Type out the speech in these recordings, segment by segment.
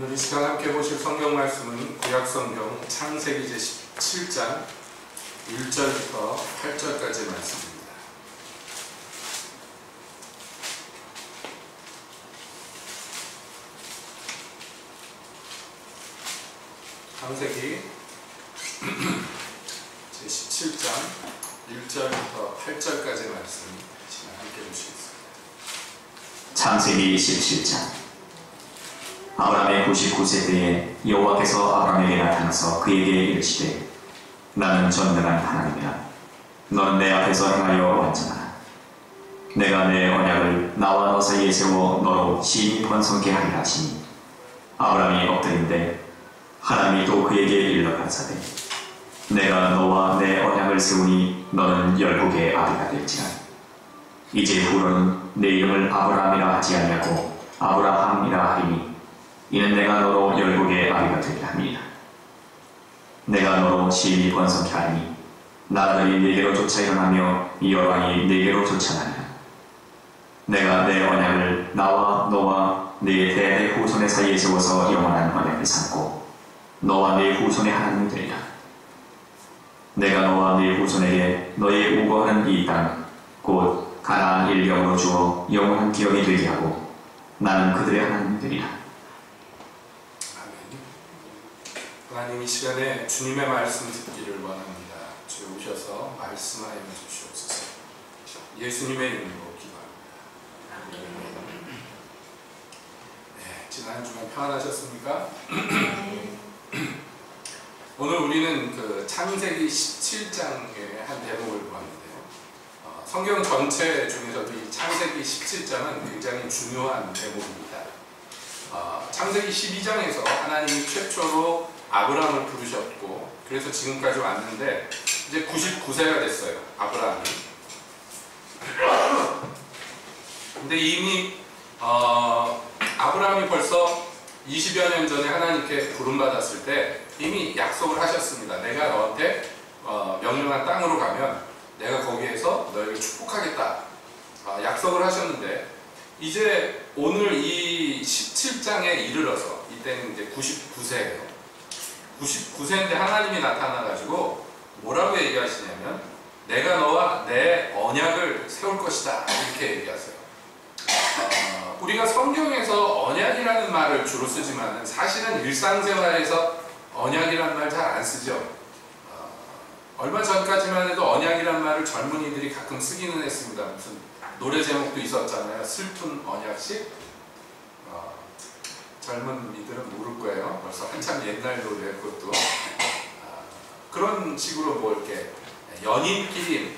오늘 이 시간 함께 보실 성경 말씀은 구약성경 창세기 제17장 1절부터 8절까지의 말씀입니다. 창세기 제17장 1절부터 8절까지의 말씀 이 시간 함께 보시겠습니다. 창세기 17장. 아브라함의 99세 때에 여호와께서 아브라함에게 나타나서 그에게 이르시되 나는 전능한 하나님이라. 너는 내 앞에서 행하여 완전하라. 내가 내 언약을 나와 너 사이에 세워 너로 심히 번성케 하리라 하시니 아브라함이 엎드린데 하나님이 또 그에게 일러 가라사대 내가 너와 내 언약을 세우니 너는 열국의 아비가 될지라. 이제 후로는 내 이름을 아브라함이라 하지 아니하고 아브라함이라 하리니 이는 내가 너로 열국의 아비가 되리라 함이니라. 내가 너로 심히 번성케 하리니 나라들이 네게로 쫓아 일어나며 이 여러 왕이 네게로 쫓아나리라. 내가 내 언약을 나와 너와 네 대대 후손의 사이에 세워서 영원한 언약을 삼고 너와 네 후손의 하나님이 되리라. 내가 너와 네 후손에게 너의 우거하는 이 땅 곧 가나안 일경으로 주어 영원한 기업이 되게 하고 나는 그들의 하나님이 되리라. 하나님 이 시간에 주님의 말씀 듣기를 원합니다. 주여 오셔서 말씀하여 주시옵소서. 예수님의 이름으로 기도합니다. 네, 지난 주간 평안하셨습니까? 오늘 우리는 그 창세기 17장의 한 대목을 보았는데요. 성경 전체 중에서도 이 창세기 17장은 굉장히 중요한 대목입니다. 창세기 12장에서 하나님이 최초로 아브라함을 부르셨고 그래서 지금까지 왔는데 이제 99세가 됐어요. 아브라함이. 근데 이미 아브라함이 벌써 20여 년 전에 하나님께 부름받았을 때 이미 약속을 하셨습니다. 내가 너한테 명령한 땅으로 가면 내가 거기에서 너에게 축복하겠다. 약속을 하셨는데 이제 오늘 이 17장에 이르러서 이때는 이제 99세예요. 99세인데 하나님이 나타나가지고 뭐라고 얘기하시냐면 내가 너와 내 언약을 세울 것이다 이렇게 얘기하세요. 우리가 성경에서 언약이라는 말을 주로 쓰지만 사실은 일상생활에서 언약이라는 말 잘 안 쓰죠. 얼마 전까지만 해도 언약이라는 말을 젊은이들이 가끔 쓰기는 했습니다. 무슨 노래 제목도 있었잖아요. 슬픈 언약식. 젊은이들은 모를 거예요. 벌써 한참 옛날 노래 그것도. 그런 식으로 뭐 이렇게 연인끼리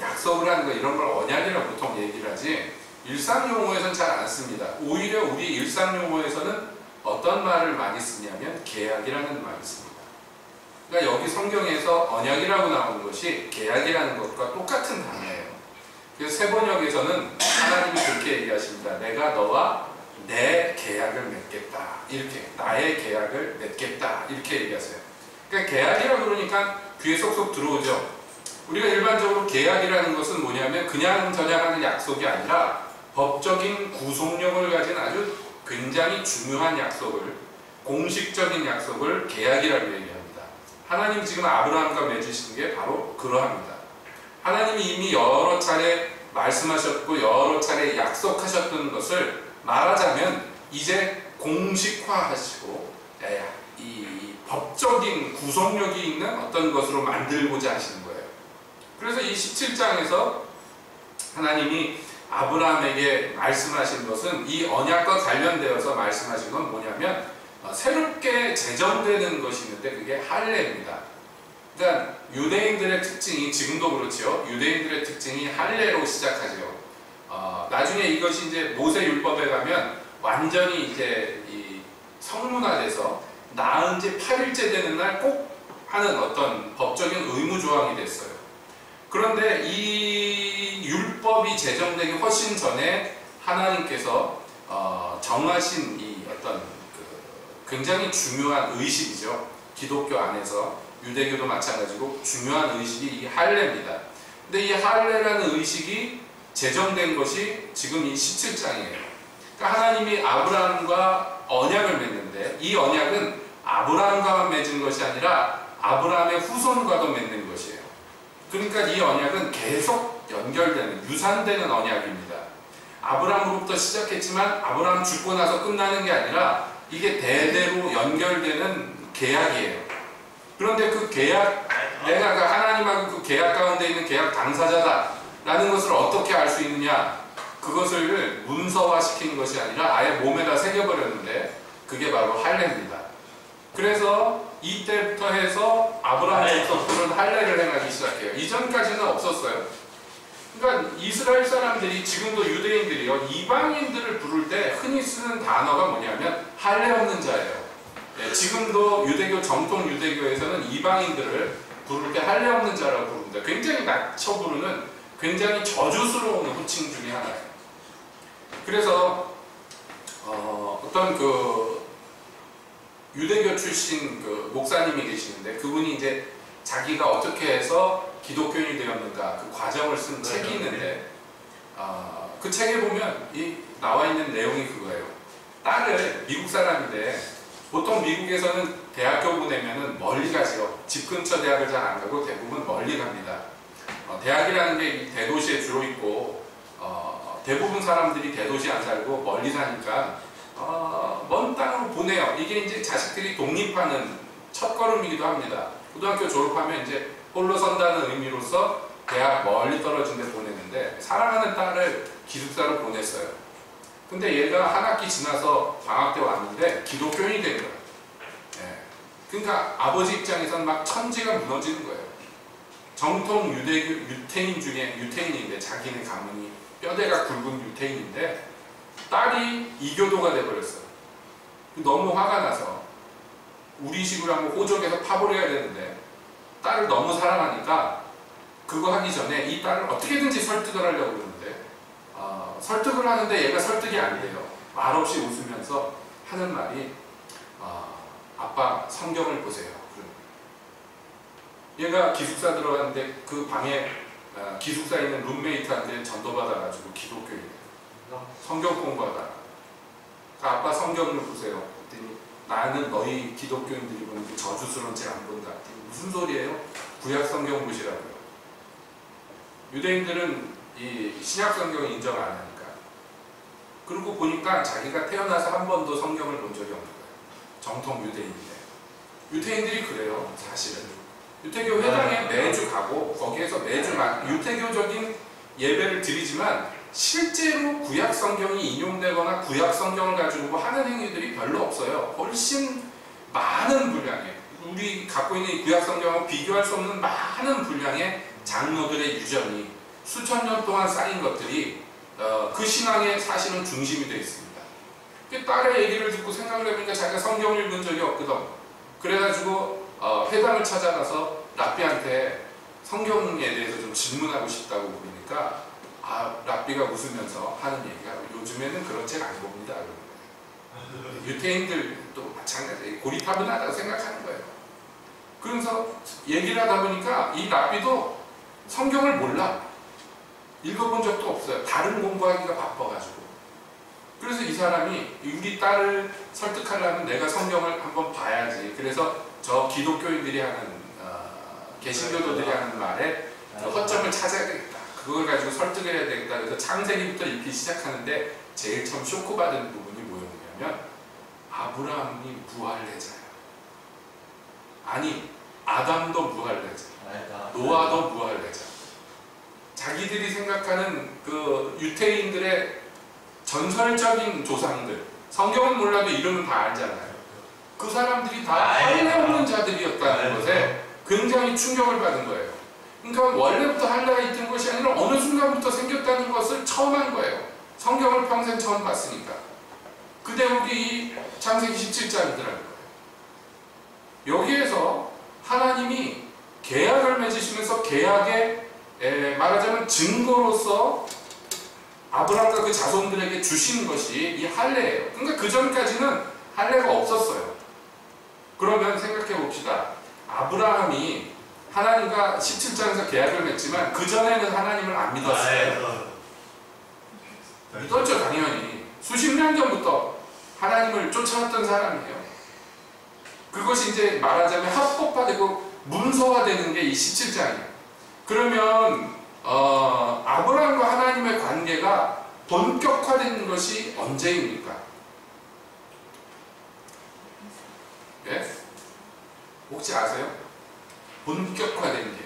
약속을 하는 거 이런 걸 언약이라고 보통 얘기를 하지 일상 용어에서는 잘 안 씁니다. 오히려 우리 일상 용어에서는 어떤 말을 많이 쓰냐면 계약이라는 말을 씁니다. 그러니까 여기 성경에서 언약이라고 나오는 것이 계약이라는 것과 똑같은 단어예요. 그래서 세번역에서는 하나님이 그렇게 얘기하십니다. 내가 너와 내 계약을 맺겠다. 이렇게 나의 계약을 맺겠다. 이렇게 얘기하세요. 그러니까 계약이라고 그러니까 귀에 쏙쏙 들어오죠. 우리가 일반적으로 계약이라는 것은 뭐냐면 그냥 저냥 하는 약속이 아니라 법적인 구속력을 가진 아주 굉장히 중요한 약속을 공식적인 약속을 계약이라고 얘기합니다. 하나님 지금 아브라함과 맺으신 게 바로 그러합니다. 하나님이 이미 여러 차례 말씀하셨고 여러 차례 약속하셨던 것을 말하자면 이제 공식화하시고 이 법적인 구속력이 있는 어떤 것으로 만들고자 하시는 거예요. 그래서 이 17장에서 하나님이 아브라함에게 말씀하신 것은 이 언약과 관련되어서 말씀하신 건 뭐냐면 새롭게 제정되는 것이 있는데 그게 할례입니다. 그러니까 유대인들의 특징이 지금도 그렇죠. 유대인들의 특징이 할례로 시작하죠. 나중에 이것이 이제 모세 율법에 가면 완전히 이제 이 성문화돼서 낳은 지 8일째 되는 날 꼭 하는 어떤 법적인 의무 조항이 됐어요. 그런데 이 율법이 제정되기 훨씬 전에 하나님께서 정하신 이 어떤 굉장히 중요한 의식이죠. 기독교 안에서 유대교도 마찬가지고 중요한 의식이 이 할례입니다. 근데 이 할례라는 의식이 제정된 것이 지금 이 17장이에요. 그러니까 하나님이 아브라함과 언약을 맺는데 이 언약은 아브라함과만 맺은 것이 아니라 아브라함의 후손과도 맺는 것이에요. 그러니까 이 언약은 계속 연결되는, 유산되는 언약입니다. 아브라함으로부터 시작했지만 아브라함 죽고 나서 끝나는 게 아니라 이게 대대로 연결되는 계약이에요. 그런데 그 계약, 내가 하나님하고 그 계약 가운데 있는 계약 당사자다라는 것을 어떻게 알 수 있느냐? 그것을 문서화시킨 것이 아니라 아예 몸에다 새겨버렸는데 그게 바로 할례입니다. 그래서 이때부터 해서 아브라함부터는 할례를 행하기 시작해요. 이전까지는 없었어요. 그러니까 이스라엘 사람들이, 지금도 유대인들이요, 이방인들을 부를 때 흔히 쓰는 단어가 뭐냐면 할례 없는 자예요. 네, 지금도 유대교, 정통 유대교에서는 이방인들을 부를 때 할례 없는 자라고 부릅니다. 굉장히 낮춰 부르는, 굉장히 저주스러운 호칭 중에 하나예요. 그래서 어떤 그 유대교 출신 그 목사님이 계시는데 그분이 이제 자기가 어떻게 해서 기독교인이 되었는가 그 과정을 쓴 책이 있는데 그 책에 보면 나와 있는 내용이 그거예요. 딸을, 미국 사람인데 보통 미국에서는 대학교 보내면은 멀리 가죠. 집 근처 대학을 잘 안 가고 대부분 멀리 갑니다. 대학이라는 게 대도시에 주로 있고 대부분 사람들이 대도시 안 살고 멀리 사니까 먼 땅으로 보내요. 이게 이제 자식들이 독립하는 첫걸음이기도 합니다. 고등학교 졸업하면 이제 홀로 선다는 의미로서 대학 멀리 떨어진 데 보내는데 사랑하는 딸을 기숙사로 보냈어요. 근데 얘가 한 학기 지나서 방학 때 왔는데 기독교인이 된 거예요. 예. 그러니까 아버지 입장에서는 막 천지가 무너지는 거예요. 정통 유대교, 유태인 중에 유태인인데 자기네 가문이 뼈대가 굵은 유태인인데 딸이 이교도가 돼버렸어요. 너무 화가 나서 우리 식으로 한번 호적에서 파버려야 되는데 딸을 너무 사랑하니까 그거 하기 전에 이 딸을 어떻게든지 설득을 하려고 그러는데 설득을 하는데 얘가 설득이 안 돼요. 말없이 웃으면서 하는 말이 아빠 성경을 보세요. 얘가 기숙사 들어갔는데 그 방에 기숙사에 있는 룸메이트한테 전도받아가지고 기독교인이에요. 성경 공부하다가 아빠 성경을 보세요. 그랬더니 나는 너희 기독교인들이 보는 그 저주스러운 책 안 본다. 무슨 소리예요? 구약 성경 보시라고요. 유대인들은 이 신약 성경을 인정 안 하니까. 그리고 보니까 자기가 태어나서 한 번도 성경을 본 적이 없는 거예요. 정통 유대인인데. 유대인들이 그래요. 사실은. 유태교 회당에 매주 가고 거기에서 매주 유태교적인 예배를 드리지만 실제로 구약 성경이 인용되거나 구약 성경을 가지고 하는 행위들이 별로 없어요. 훨씬 많은 분량의, 우리 갖고 있는 구약 성경하고 비교할 수 없는 많은 분량의 장로들의 유전이 수천 년 동안 쌓인 것들이 그 신앙의 사실은 중심이 되어 있습니다. 딸의 얘기를 듣고 생각을 해보니까 자기가 성경을 읽은 적이 없거든. 그래가지고 회당을 찾아가서 랍비한테 성경에 대해서 좀 질문하고 싶다고 그러니까 랍비가 웃으면서 하는 얘기가 요즘에는 그런 책 안 봅니다. 유태인들도 마찬가지예요. 고리타분하다고 생각하는 거예요. 그래서 얘기를 하다 보니까 이 랍비도 성경을 몰라. 읽어본 적도 없어요. 다른 공부하기가 바빠가지고. 그래서 이 사람이 우리 딸을 설득하려면 내가 성경을 한번 봐야지. 그래서 저 기독교인들이 하는 개신교도들이 하는 말에 허점을 찾아야 되겠다. 그걸 가지고 설득을 해야 되겠다. 그래서 창세기부터 읽기 시작하는데 제일 처음 쇼크받은 부분이 뭐였냐면 아브라함이 무할례자야. 아니 아담도 무할례자, 노아도 무할례자. 자기들이 생각하는 그 유태인들의 전설적인 조상들, 성경은 몰라도 이름은 다 알잖아요. 그 사람들이 다 할례 없는 자들이었다는 것에 굉장히 충격을 받은 거예요. 그러니까 원래부터 할례가 있던 것이 아니라 어느 순간부터 생겼다는 것을 처음 한 거예요. 성경을 평생 처음 봤으니까. 그 대목이 창세기 17장이더라는 거예요. 여기에서 하나님이 계약을 맺으시면서 계약의 말하자면 증거로서 아브라함과 그 자손들에게 주신 것이 이 할례예요. 그러니까 그 전까지는 할례가 없었어요. 그러면 생각해 봅시다. 아브라함이 하나님과 17장에서 계약을 맺지만 그 전에는 하나님을 안 믿었어요. 믿었죠, 당연히. 수십 년 전부터 하나님을 쫓아왔던 사람이에요. 그것이 이제 말하자면 합법화되고 문서화되는 게 이 17장이에요. 그러면 아브라함과 하나님의 관계가 본격화된 것이 언제입니까? 예? 혹시 아세요? 본격화된 게.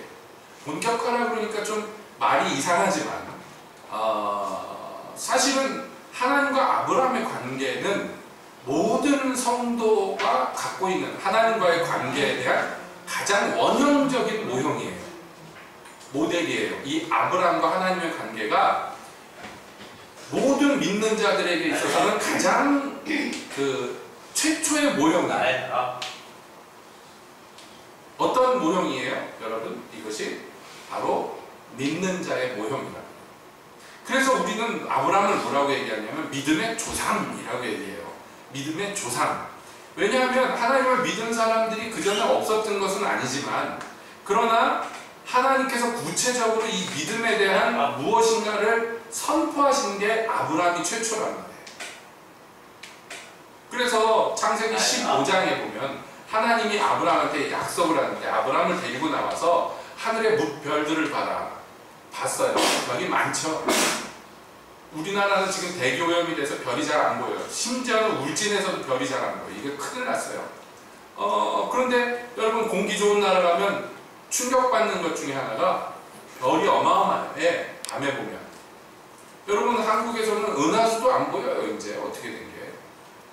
본격화라 그러니까 좀 말이 이상하지만 사실은 하나님과 아브라함의 관계는 모든 성도가 갖고 있는 하나님과의 관계에 대한 가장 원형적인 모형이에요. 모델이에요. 이 아브라함과 하나님의 관계가 모든 믿는 자들에게 있어서는 가장 최초의 모형이에요. 어떤 모형이에요? 여러분, 이것이 바로 믿는 자의 모형이다. 그래서 우리는 아브라함을 뭐라고 얘기하냐면 믿음의 조상이라고 얘기해요. 믿음의 조상. 왜냐하면 하나님을 믿은 사람들이 그전에 없었던 것은 아니지만, 그러나 하나님께서 구체적으로 이 믿음에 대한 무엇인가를 선포하신 게 아브라함이 최초란 말이에요. 그래서 창세기 15장에 보면 하나님이 아브라함한테 약속을 하는데, 아브라함을 데리고 나와서 하늘의 별들을 봤어요. 별이 많죠. 우리나라는 지금 대기오염이 돼서 별이 잘 안 보여요. 심지어는 울진에서도 별이 잘 안 보여요. 이게 큰일 났어요. 그런데 여러분, 공기 좋은 나라 가면 충격받는 것 중에 하나가 별이 어마어마해요. 예, 밤에 보면. 여러분, 한국에서는 은하수도 안 보여요. 이제 어떻게 된 게.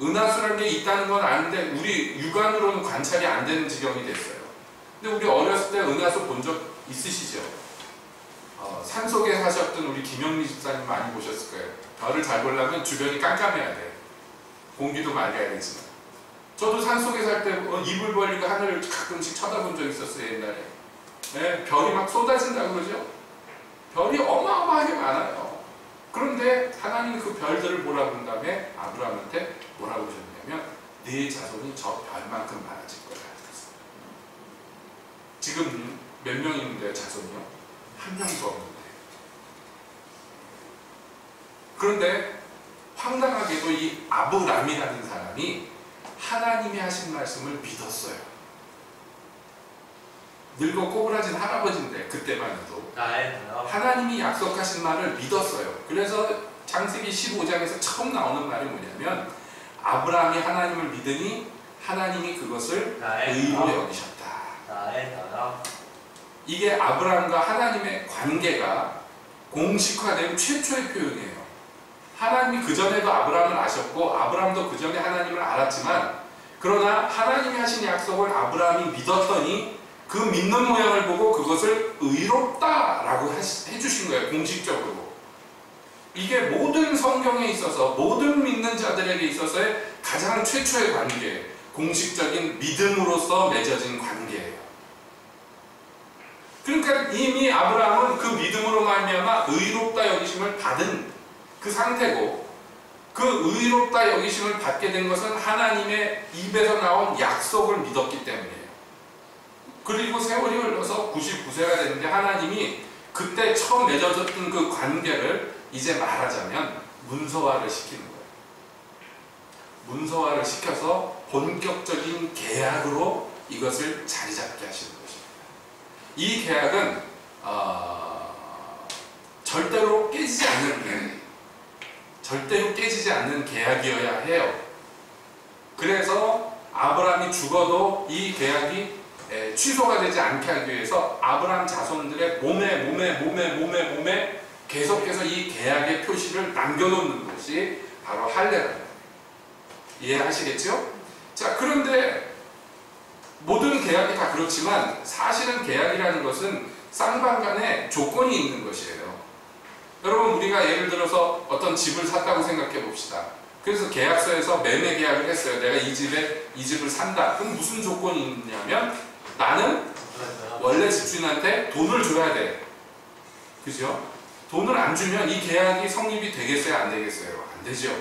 은하수라는 게 있다는 건 아는데 우리 육안으로는 관찰이 안 되는 지경이 됐어요. 근데 우리 어렸을 때 은하수 본 적 있으시죠? 산속에 사셨던 우리 김영미 집사님 많이 보셨을 거예요. 별을 잘 보려면 주변이 깜깜해야 돼요. 공기도 맑아야 되지만. 저도 산속에 살 때 이불 벌리고 하늘을 가끔씩 쳐다본 적 있었어요, 옛날에. 네, 별이 막 쏟아진다고 그러죠? 별이 어마어마하게 많아요. 그런데 하나님이 그 별들을 보라고 한 다음에 아브라함한테 뭐라고 하셨냐면, 네 자손이 저 별만큼 많아질 거야. 지금 몇 명 있는데요, 자손이요? 한 명도 없는데. 그런데 황당하게도 이 아브람이라는 사람이 하나님이 하신 말씀을 믿었어요. 늙어 꼬부라진 할아버지인데, 그때만 해도 하나님이 약속하신 말을 믿었어요. 그래서 창세기 15장에서 처음 나오는 말이 뭐냐면, 아브라함이 하나님을 믿으니 하나님이 그것을 의로 여기셨다. 이게 아브라함과 하나님의 관계가 공식화된 최초의 표현이에요. 하나님이 그전에도 아브라함을 아셨고, 아브라함도 그전에 하나님을 알았지만, 그러나 하나님이 하신 약속을 아브라함이 믿었더니 그 믿는 모양을 보고 그것을 의롭다라고 해주신 거예요. 공식적으로. 이게 모든 성경에 있어서, 모든 믿는 자들에게 있어서의 가장 최초의 관계, 공식적인 믿음으로서 맺어진 관계예요. 그러니까 이미 아브라함은 그 믿음으로 말미암아 의롭다 여기심을 받은 그 상태고, 그 의롭다 여기심을 받게 된 것은 하나님의 입에서 나온 약속을 믿었기 때문이에요. 그리고 세월이 흘러서 99세가 됐는데 하나님이 그때 처음 맺어졌던 그 관계를 이제 말하자면 문서화를 시키는 거예요. 문서화를 시켜서 본격적인 계약으로 이것을 자리 잡게 하시는 것입니다. 이 계약은 절대로 깨지지 않는 계약이어야 해요. 그래서 아브라함이 죽어도 이 계약이 취소가 되지 않게 하기 위해서 아브라함 자손들의 몸에 계속해서 이 계약의 표시를 남겨놓는 것이 바로 할례랍니다. 이해하시겠죠? 자, 그런데 모든 계약이 다 그렇지만 사실은 계약이라는 것은 쌍방간에 조건이 있는 것이에요. 여러분, 우리가 예를 들어서 어떤 집을 샀다고 생각해 봅시다. 그래서 계약서에서 매매 계약을 했어요. 내가 이 집을 산다. 그럼 무슨 조건이 있냐면, 나는 원래 집주인한테 돈을 줘야 돼. 그죠? 돈을 안 주면 이 계약이 성립이 되겠어요? 안 되겠어요? 안 되죠.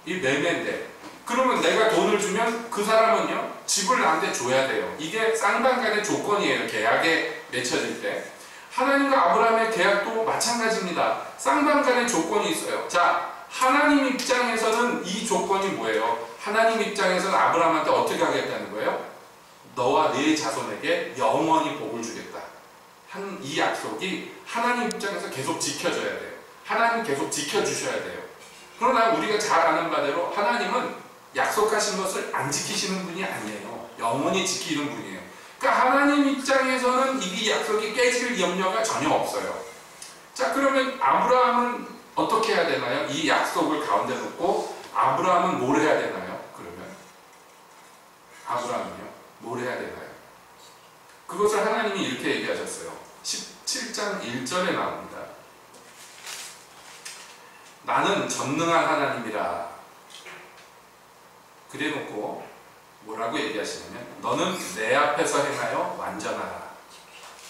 이 매매인데. 그러면 내가 돈을 주면 그 사람은요, 집을 나한테 줘야 돼요. 이게 쌍방간의 조건이에요. 계약에 맺혀질 때. 하나님과 아브라함의 계약도 마찬가지입니다. 쌍방간의 조건이 있어요. 자, 하나님 입장에서는 이 조건이 뭐예요? 하나님 입장에서는 아브라함한테 어떻게 하겠다는 거예요? 너와 네 자손에게 영원히 복을 주겠다. 한 이 약속이 하나님 입장에서 계속 지켜져야 돼요. 하나님 계속 지켜주셔야 돼요. 그러나 우리가 잘 아는 바대로 하나님은 약속하신 것을 안 지키시는 분이 아니에요. 영원히 지키는 분이에요. 그러니까 하나님 입장에서는 이 약속이 깨질 염려가 전혀 없어요. 자, 그러면 아브라함은 어떻게 해야 되나요? 이 약속을 가운데 놓고 아브라함은 뭘 해야 되나요? 그러면 아브라함은요? 뭘 해야 되나요? 그것을 하나님이 이렇게 얘기하셨어요. 17장 1절에 나옵니다. 나는 전능한 하나님이라. 그래놓고 뭐라고 얘기하시냐면 너는 내 앞에서 행하여 완전하라.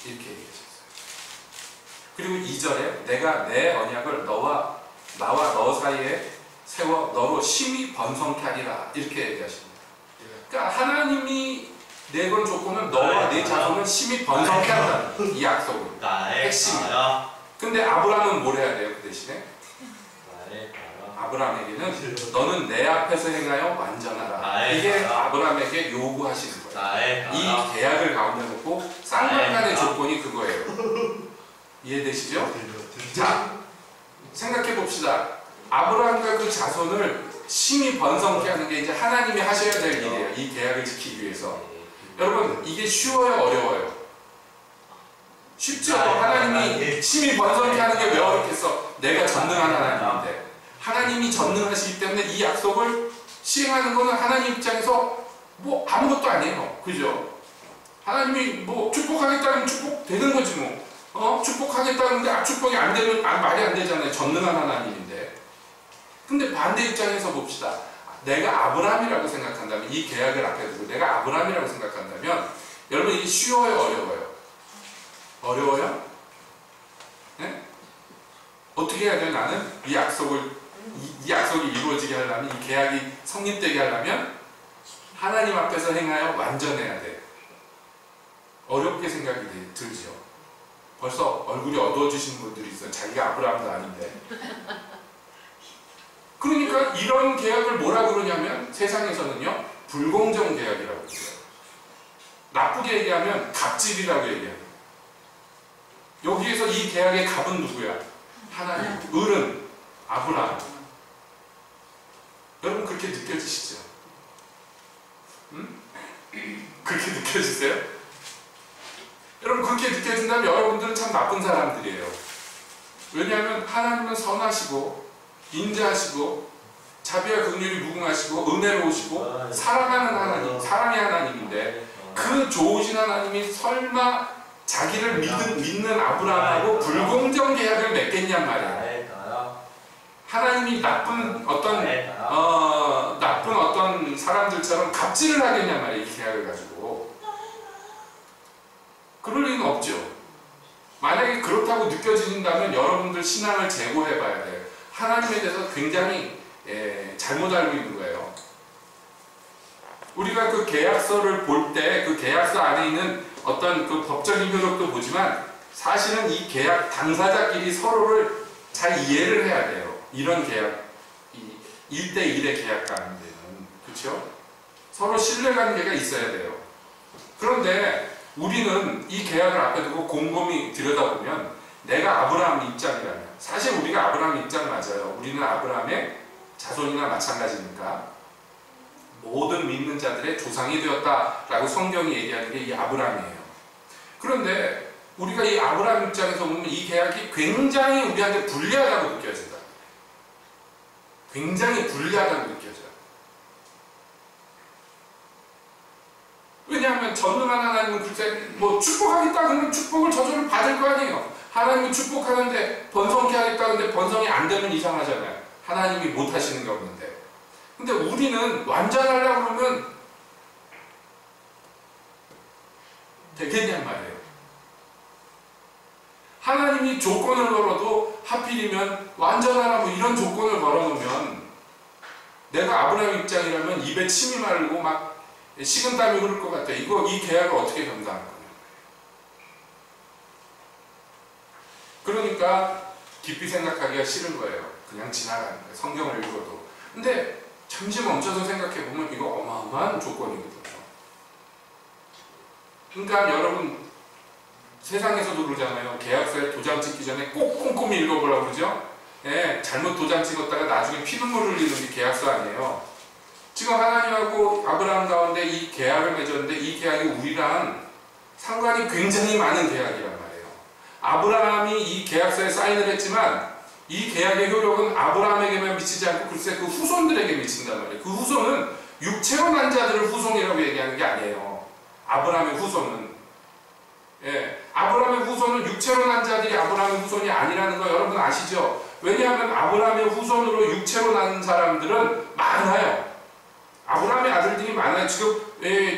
이렇게 얘기하셨어요. 그리고 2절에 내가 내 언약을 나와 너 사이에 세워 너로 심히 번성케 하리라. 이렇게 얘기하십니다. 그러니까 하나님이 내건 조건은 너와 네 자손은 심히 번성케 한다는 이 약속은 핵심이에요. 근데 아브라함은 뭘 해야 돼요? 그 대신에 아브라함에게는 너는 내 앞에서 행하여 완전하라. 이게 아브라함에게 요구하시는 거예요. 이 계약을 가운데 놓고 쌍방간의 조건이 그거예요. 이해되시죠? 자, 생각해 봅시다. 아브라함과 그 자손을 심히 번성케 하는 게 이제 하나님이 하셔야 될 일이에요. 이 계약을 지키기 위해서. 여러분, 이게 쉬워요? 어려워요? 쉽죠? 하나님이 심히 번성케 하는 게 왜 어렵겠어? 내가 전능한 하나님인데. 하나님이 전능하시기 때문에 이 약속을 시행하는 것은 하나님 입장에서 뭐 아무것도 아니에요. 그죠? 하나님이 뭐 축복하겠다면 축복되는 거지 뭐. 축복하겠다는데 축복이 안 되면 말이 안 되잖아요. 전능한 하나님인데. 근데 반대 입장에서 봅시다. 내가 아브라함이라고 생각한다면, 이 계약을 앞에 두고 내가 아브라함이라고 생각한다면, 여러분 이게 쉬워요? 어려워요? 어려워요? 네? 어떻게 해야 돼요? 나는 이 약속이 이루어지게 하려면, 이 계약이 성립되게 하려면 하나님 앞에서 행하여 완전해야 돼. 어렵게 생각이 들죠. 벌써 얼굴이 어두워지시는 분들이 있어요. 자기가 아브라함도 아닌데. 그러니까 이런 계약을 뭐라 그러냐면 세상에서는요 불공정 계약이라고 해요. 나쁘게 얘기하면 갑질이라고 얘기해요. 여기에서 이 계약의 갑은 누구야? 하나님. 을은 아브라함. 여러분 그렇게 느껴지시죠? 응? 그렇게 느껴지세요? 여러분 그렇게 느껴진다면 여러분들은 참 나쁜 사람들이에요. 왜냐하면 하나님은 선하시고 인자하시고 자비와 긍휼이 무궁하시고 은혜로우시고 사랑하는 하나님, 사랑의 하나님인데 그 좋으신 하나님이 설마 자기를 믿는 아브라함하고 불공정 계약을 맺겠냔 말이에요. 하나님이 나쁜 어떤 사람들처럼 갑질을 하겠냔 말이에요. 이 계약을 가지고. 그럴 리는 없죠. 만약에 그렇다고 느껴진다면 여러분들 신앙을 재고해 봐야 돼요. 하나님에 대해서 굉장히 잘못 알고 있는 거예요. 우리가 그 계약서를 볼 때 그 계약서 안에 있는 어떤 그 법적인 효력도 보지만 사실은 이 계약 당사자끼리 서로를 잘 이해를 해야 돼요. 이런 계약, 1대1의 계약 가운데는. 그렇죠? 서로 신뢰관계가 있어야 돼요. 그런데 우리는 이 계약을 앞에 두고 곰곰이 들여다보면 내가 아브라함 입장이라면, 사실 우리가 아브라함 입장 맞아요. 우리는 아브라함의 자손이나 마찬가지니까 모든 믿는 자들의 조상이 되었다라고 성경이 얘기하는 게 이 아브라함이에요. 그런데 우리가 이 아브라함 입장에서 보면 이 계약이 굉장히 우리한테 불리하다고 느껴진다. 굉장히 불리하다고 느껴져요. 왜냐하면 전능한 하나님은 글쎄 뭐 축복하겠다 그러면 축복을 저절로 받을 거 아니에요. 하나님이 축복하는데 번성케 하겠다 근데 번성이 안 되면 이상하잖아요. 하나님이 못 하시는 게 없는데. 근데 우리는 완전하려고 그러면 되겠냔 말이에요. 하나님이 조건을 걸어도 하필이면 완전하라 뭐 이런 조건을 걸어놓으면 내가 아브라함 입장이라면 입에 침이 마르고 막 식은땀이 흐를 것 같아. 이 계약을 어떻게 감당할 거냐. 그러니까 깊이 생각하기가 싫은 거예요. 그냥 지나가는 거예요. 성경을 읽어도. 근데 잠시 멈춰서 생각해 보면 이거 어마어마한 조건이거든요. 그러니까 여러분 세상에서도 그러잖아요. 계약서에 도장 찍기 전에 꼭 꼼꼼히 읽어보라고 그러죠. 예, 잘못 도장 찍었다가 나중에 피눈물 흘리는 게 계약서 아니에요. 지금 하나님하고 아브라함 가운데 이 계약을 맺었는데 이 계약이 우리랑 상관이 굉장히 많은 계약이란 말이에요. 아브라함이 이 계약서에 사인을 했지만 이 계약의 효력은 아브라함에게만 미치지 않고 글쎄 그 후손들에게 미친단 말이에요. 그 후손은 육체로 난 자들을 후손이라고 얘기하는 게 아니에요. 아브라함의 후손은. 예, 아브라함의 후손은 육체로 난 자들이 아브라함의 후손이 아니라는 거 여러분 아시죠? 왜냐하면 아브라함의 후손으로 육체로 난 사람들은 많아요. 아브라함의 아들들이 많아요. 지금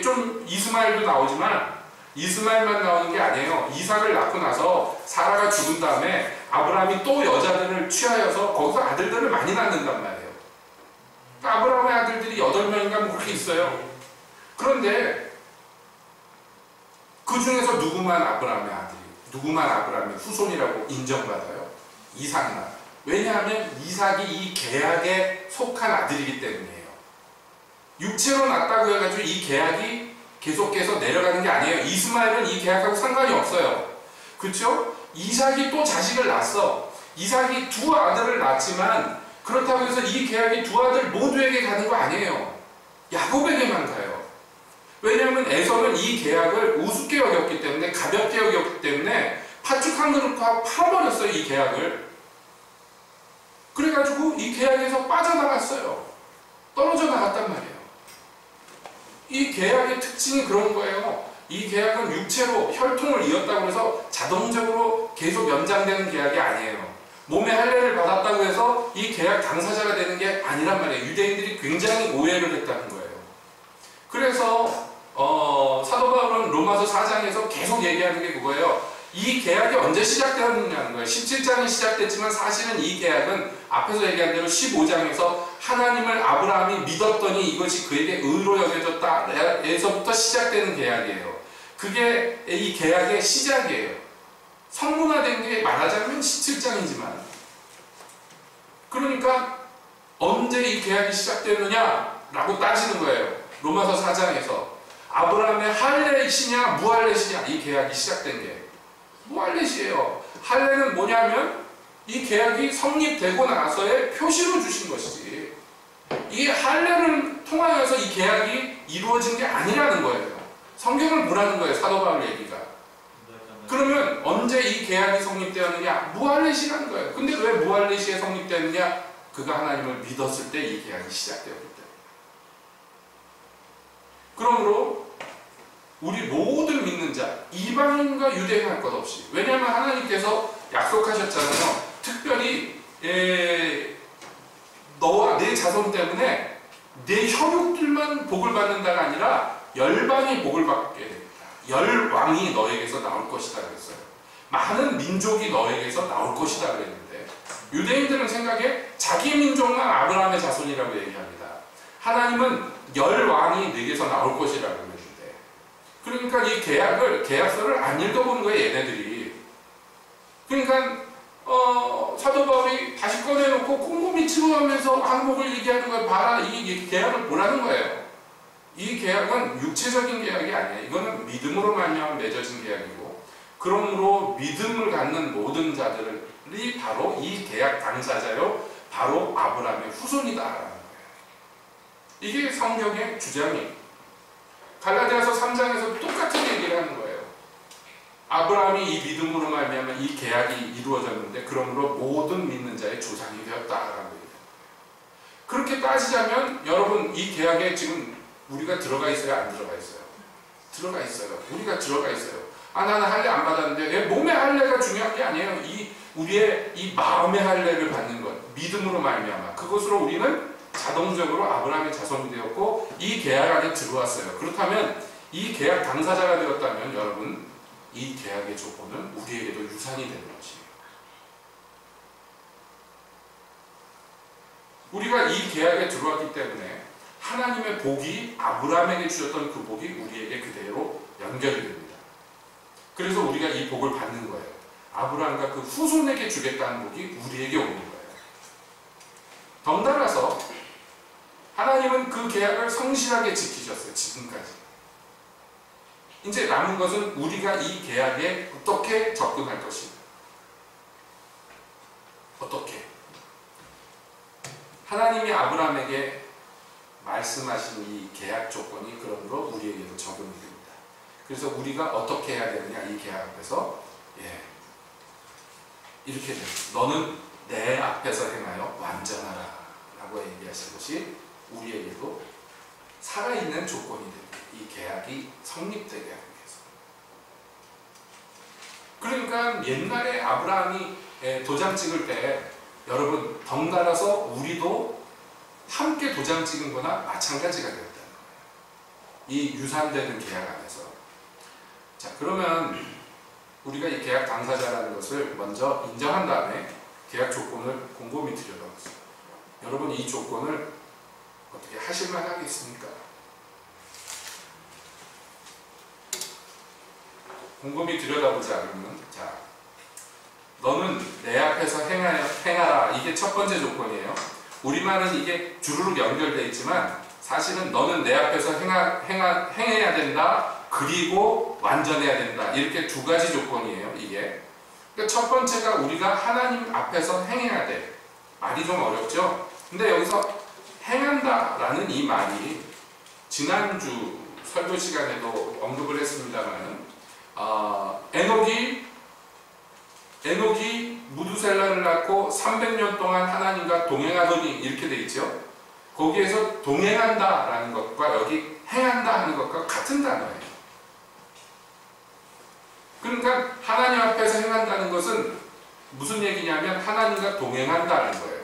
좀 이스마엘도 나오지만 이스마엘만 나오는 게 아니에요. 이삭을 낳고 나서 사라가 죽은 다음에 아브라함이 또 여자들을 취하여서 거기서 아들들을 많이 낳는단 말이에요. 그러니까 아브라함의 아들들이 8명인가 뭐 그렇게 있어요. 그런데 그 중에서 누구만 아브라함의 아들이, 누구만 아브라함의 후손이라고 인정받아요? 이삭만. 왜냐하면 이삭이 이 계약에 속한 아들이기 때문이에요. 육체로 낳았다고 해가지고 이 계약이 계속해서 내려가는 게 아니에요. 이스마엘은 이 계약하고 상관이 없어요. 그렇죠? 이삭이 또 자식을 낳았어. 이삭이 2 아들을 낳았지만 그렇다고 해서 이 계약이 2 아들 모두에게 가는 거 아니에요. 야곱에게만 가요. 왜냐하면 에서는 이 계약을 우습게 여겼기 때문에, 가볍게 여겼기 때문에 팥죽 한 그릇 팔아버렸어요. 이 계약을. 그래가지고 이 계약에서 빠져나갔어요. 떨어져 나갔단 말이에요. 이 계약의 특징이 그런 거예요. 이 계약은 육체로 혈통을 이었다고 해서 자동적으로 계속 연장되는 계약이 아니에요. 몸의 할례를 받았다고 해서 이 계약 당사자가 되는 게 아니란 말이에요. 유대인들이 굉장히 오해를 했다는 거예요. 그래서 사도 바울은 로마서 4장에서 계속 얘기하는 게 그거예요. 이 계약이 언제 시작되었느냐는 거예요. 17장이 시작됐지만 사실은 이 계약은 앞에서 얘기한 대로 15장에서 하나님을 아브라함이 믿었더니 이것이 그에게 의로 여겨졌다 에서부터 시작되는 계약이에요. 그게 이 계약의 시작이에요. 성문화된 게 말하자면 17장이지만 그러니까 언제 이 계약이 시작되느냐라고 따지는 거예요. 로마서 4장에서 아브라함의 할례시냐 무할례시냐 이 계약이 시작된 게 무할례시예요. 할례는 뭐냐면 이 계약이 성립되고 나서의 표시로 주신 것이지 이 할례를 통하여서 이 계약이 이루어진 게 아니라는 거예요. 성경을 보라는 거예요. 사도 바울 얘기가. 그러면 언제 이 계약이 성립되었느냐? 무할례시라는 거예요. 근데 왜 무할례시에 성립되었느냐? 그가 하나님을 믿었을 때 이 계약이 시작되었기 때문에. 그러므로 우리 모든 믿는 자, 이방인과 유대인 할 것 없이, 왜냐하면 하나님께서 약속하셨잖아요. 특별히 너와 내 자손 때문에 내 혈육들만 복을 받는다가 아니라 열방이 복을 받게 됩니다. 열왕이 너에게서 나올 것이다 그랬어요. 많은 민족이 너에게서 나올 것이다 그랬는데 유대인들은 생각에 자기 민족만 아브라함의 자손이라고 얘기합니다. 하나님은 열왕이 너에게서 나올 것이라고 했는데 그러니까 이 계약서를 안 읽어보는 거예요. 얘네들이. 그러니까 사도 바울이 다시 꺼내놓고 꼼꼼히 치료하면서 항목을 얘기하는 거예요. 봐라, 이 계약을 보라는 거예요. 이 계약은 육체적인 계약이 아니에요. 이거는 믿음으로 말미암아 맺어진 계약이고 그러므로 믿음을 갖는 모든 자들이 바로 이 계약 당사자요. 바로 아브라함의 후손이다라는 거예요. 이게 성경의 주장이에요. 갈라디아서 3장에서 똑같은 얘기를 하는 거예요. 아브라함이 이 믿음으로 말미암아 이 계약이 이루어졌는데 그러므로 모든 믿는 자의 조상이 되었다라는 거예요. 그렇게 따지자면 여러분 이 계약에 지금 우리가 들어가 있어요? 안 들어가 있어요? 들어가 있어요. 우리가 들어가 있어요. 나는 할례 안 받았는데 내 몸의 할례가 중요한 게 아니에요. 우리의 이 마음의 할례를 받는 것, 믿음으로 말미암아 그것으로 우리는 자동적으로 아브라함의 자손이 되었고 이 계약 안에 들어왔어요. 그렇다면 이 계약 당사자가 되었다면 여러분 이 계약의 조건은 우리에게도 유산이 되는 것이에요. 우리가 이 계약에 들어왔기 때문에 하나님의 복이 아브라함에게 주셨던 그 복이 우리에게 그대로 연결이 됩니다. 그래서 우리가 이 복을 받는 거예요. 아브라함과 그 후손에게 주겠다는 복이 우리에게 오는 거예요. 덩달아서 하나님은 그 계약을 성실하게 지키셨어요. 지금까지. 이제 남은 것은 우리가 이 계약에 어떻게 접근할 것인가. 어떻게? 하나님이 아브라함에게 말씀하신 이 계약 조건이 그러므로 우리에게도 적용이 됩니다. 그래서 우리가 어떻게 해야 되느냐, 이 계약 앞에서 이렇게 됩니다. 너는 내 앞에서 행하여 완전하라 라고 얘기하신 것이 우리에게도 살아있는 조건이 됩니다. 이 계약이 성립되게 하기 위해서. 그러니까 옛날에 아브라함이 도장 찍을 때 여러분 덩달아서 우리도 함께 도장 찍은 거나 마찬가지가 되었다는 거예요. 이 유산되는 계약 안에서. 자, 그러면 우리가 이 계약 당사자라는 것을 먼저 인정한 다음에 계약 조건을 곰곰이 들여다보세요. 여러분 이 조건을 어떻게 하실만 하겠습니까? 곰곰이 들여다보자. 그러면 자, 너는 내 앞에서 행하라. 이게 첫 번째 조건이에요. 우리말은 이게 주르륵 연결되어 있지만 사실은 너는 내 앞에서 행해야 된다. 그리고 완전해야 된다. 이렇게 두 가지 조건이에요. 이게. 그러니까 첫 번째가 우리가 하나님 앞에서 행해야 돼. 말이 좀 어렵죠? 근데 여기서 행한다라는 이 말이 지난주 설교 시간에도 언급을 했습니다만 에녹이 무두셀라를 낳고 300년 동안 하나님과 동행하더니 이렇게 돼 있죠. 거기에서 동행한다라는 것과 여기 행한다 하는 것과 같은 단어예요. 그러니까 하나님 앞에서 행한다는 것은 무슨 얘기냐면 하나님과 동행한다는 거예요.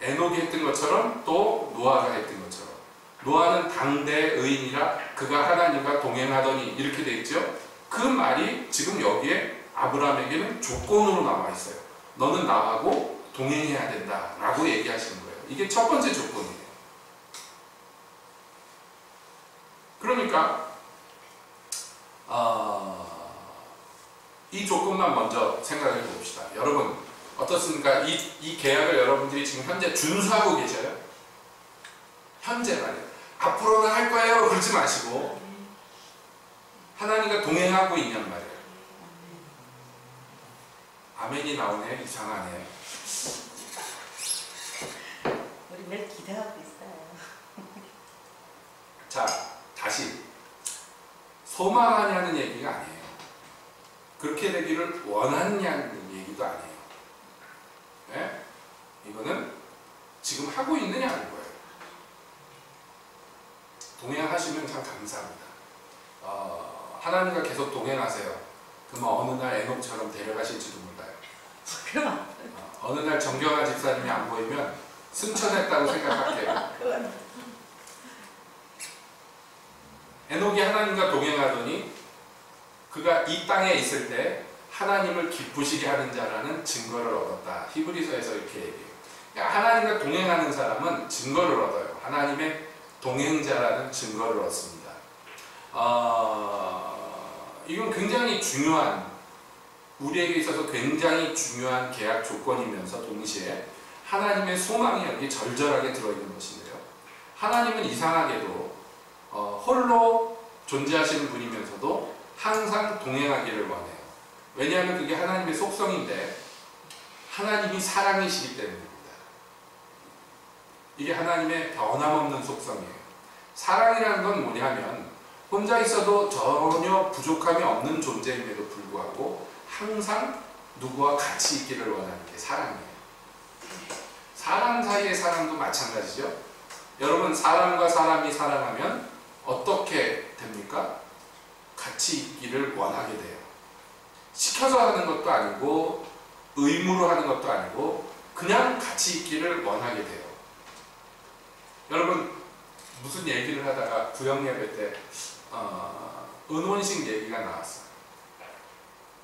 에녹이 했던 것처럼 또 노아가 했던 것처럼. 노아는 당대 의인이라 그가 하나님과 동행하더니 이렇게 돼 있죠. 그 말이 지금 여기에 아브라함에게는 조건으로 나와 있어요. 너는 나하고 동행해야 된다 라고 얘기하시는 거예요. 이게 첫 번째 조건이에요. 그러니까 이 조건만 먼저 생각해 봅시다. 여러분 어떻습니까? 이 계약을 여러분들이 지금 현재 준수하고 계셔요? 현재 말이에요. 앞으로는 할 거예요 그러지 마시고 하나님과 동행하고 있냔 말이에요. 아멘이 나오네. 이상하네. 우리 매일 기대하고 있어요. 자, 다시 소망하냐는 얘기가 아니에요. 그렇게 되기를 원하느냐는 얘기도 아니에요. 네? 이거는 지금 하고 있느냐는 거예요. 동행하시면 참 감사합니다. 하나님과 계속 동행하세요. 그러면 어느 날 에녹처럼 데려가실지도 몰라요. 그럼 어느 날 정경화 집사님이 안 보이면 승천했다고 생각할게요. 에녹이 하나님과 동행하더니 그가 이 땅에 있을 때 하나님을 기쁘시게 하는 자라는 증거를 얻었다. 히브리서에서 이렇게 얘기해요. 그러니까 하나님과 동행하는 사람은 증거를 얻어요. 하나님의 동행자라는 증거를 얻습니다. 이건 굉장히 중요한, 우리에게 있어서 굉장히 중요한 계약 조건이면서 동시에 하나님의 소망이 여기 절절하게 들어있는 것인데요. 하나님은 이상하게도 홀로 존재하시는 분이면서도 항상 동행하기를 원해요. 왜냐하면 그게 하나님의 속성인데 하나님이 사랑이시기 때문입니다. 이게 하나님의 변함없는 속성이에요. 사랑이라는 건 뭐냐면 혼자 있어도 전혀 부족함이 없는 존재임에도 불구하고 항상 누구와 같이 있기를 원하는 게 사랑이에요. 사람 사이의 사랑도 마찬가지죠. 여러분 사람과 사람이 사랑하면 어떻게 됩니까? 같이 있기를 원하게 돼요. 시켜서 하는 것도 아니고 의무로 하는 것도 아니고 그냥 같이 있기를 원하게 돼요. 여러분 무슨 얘기를 하다가 구역예배 때 은혼식 얘기가 나왔어요.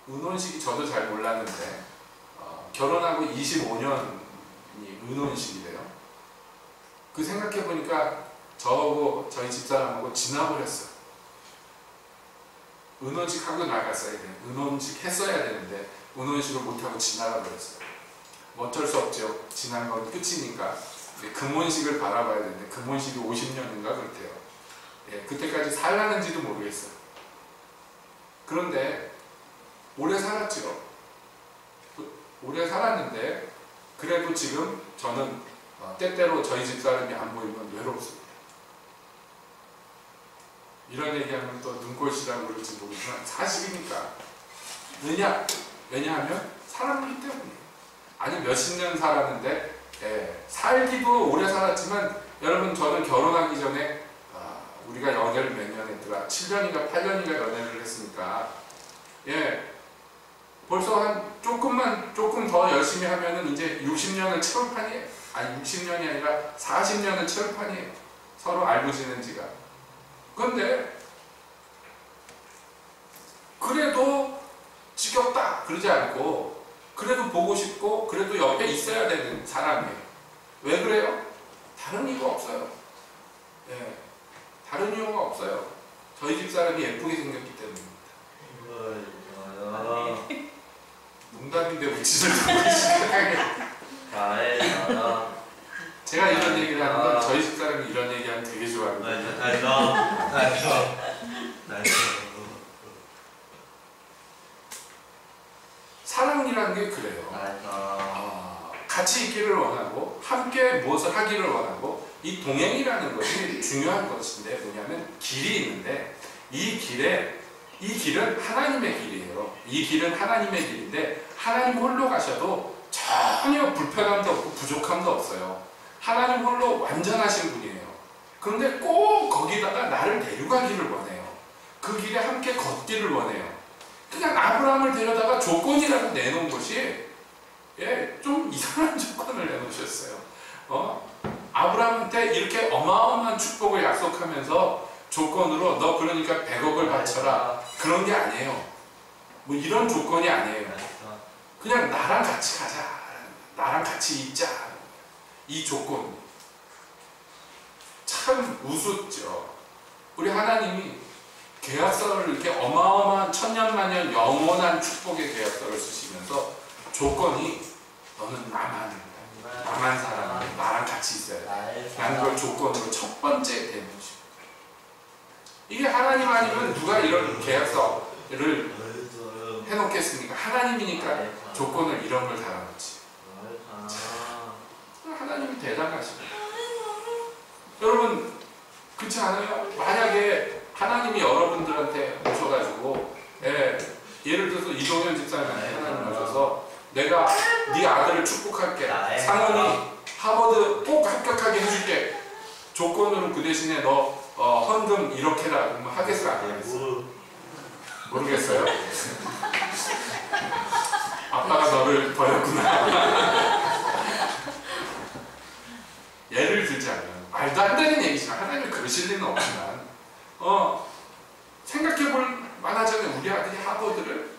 은혼식이 저도 잘 몰랐는데 결혼하고 25년이 은혼식이래요. 그 생각해보니까 저하고 저희 집사람하고 지나버렸어요. 은혼식 하고 나갔어야 돼. 은혼식 했어야 되는데 은혼식을 못하고 지나가 버렸어요. 뭐 어쩔 수 없죠. 지난 건 끝이니까. 금혼식을 바라봐야 되는데 금혼식이 50년인가 그렇대요. 예, 그때까지 살라는지도 모르겠어요. 그런데 오래 살았죠. 오래 살았는데 그래도 지금 저는 때때로 저희 집사람이 안 보이면 외롭습니다. 이런 얘기하면 또 눈꼴시라고 그럴지 모르지만 사실이니까. 왜냐하면 사람이기 때문이에요. 아니 몇십 년 살았는데 살기도 오래 살았지만 여러분 저는 결혼하기 전에 우리가 연애를 몇 년 했더라? 7년인가 8년인가 연애를 했으니까 벌써 한 조금 더 열심히 하면은 이제 60년을 채울 판이에요. 아니 60년이 아니라 40년을 채울 판이에요. 서로 알고 지낸 지가. 그런데 그래도 지겹다 그러지 않고 그래도 보고 싶고 그래도 옆에 있어야 되는 사람이에요. 왜 그래요? 다른 이유가 없어요. 다른 이유가 없어요. 저희 집사람이 예쁘게 생겼기 때문입니다. 농담인데 웃지를 않고 심각하게. 제가 이런 얘기를 하는 건 저희 집사람이 이런 얘기하면 되게 좋아하거든요. 사랑이라는 게 그래요. 같이 있기를 원하고 함께 무엇을 하기를 원하고 이 동행이라는 것이 중요한 것인데 뭐냐면 길이 있는데 이 길은 하나님의 길이에요. 이 길은 하나님의 길인데 하나님 홀로 가셔도 전혀 불편함도 없고 부족함도 없어요. 하나님 홀로 완전하신 분이에요. 그런데 꼭 거기다가 나를 데려가기를 원해요. 그 길에 함께 걷기를 원해요. 그냥 아브라함을 데려다가 조건이라고 내놓은 것이 좀 이상한 조건을 내놓으셨어요. 아브라함한테 이렇게 어마어마한 축복을 약속하면서 조건으로 너 그러니까 100억을 바쳐라 그런 게 아니에요. 뭐 이런 조건이 아니에요. 그냥 나랑 같이 가자, 나랑 같이 있자, 이 조건 참 우습죠. 우리 하나님이 계약서를 이렇게 어마어마한 천년만년 영원한 축복의 계약서를 쓰시면서 조건이 너는 나만 사랑해, 나랑 같이 있어야 돼. 라는 걸 조건으로 첫 번째 대목입니다. 이게 하나님 아니면 누가 이런 계약서를 해놓겠습니까? 하나님이니까 조건을 이런 걸 달아놓지. 하나님이 대단하십니다. 여러분 그렇지 않아요? 만약에 하나님이 여러분들한테 오셔가지고 예를 들어서 이동현 집사님한테 하나님 오셔서 내가 네 아들을 축복할게. 상원이 하버드 꼭 합격하게 해줄게. 조건으로 그 대신에 너 헌금 이렇게라 그러면 하겠어요? 안 하겠어요? 모르겠어요? 아빠가 너를 버렸구나. 예를 들자면 말도 안 되는 얘기지만 하나님이 그러실 리는 없지만 생각해볼 만하잖아요. 우리 아들이 하버드를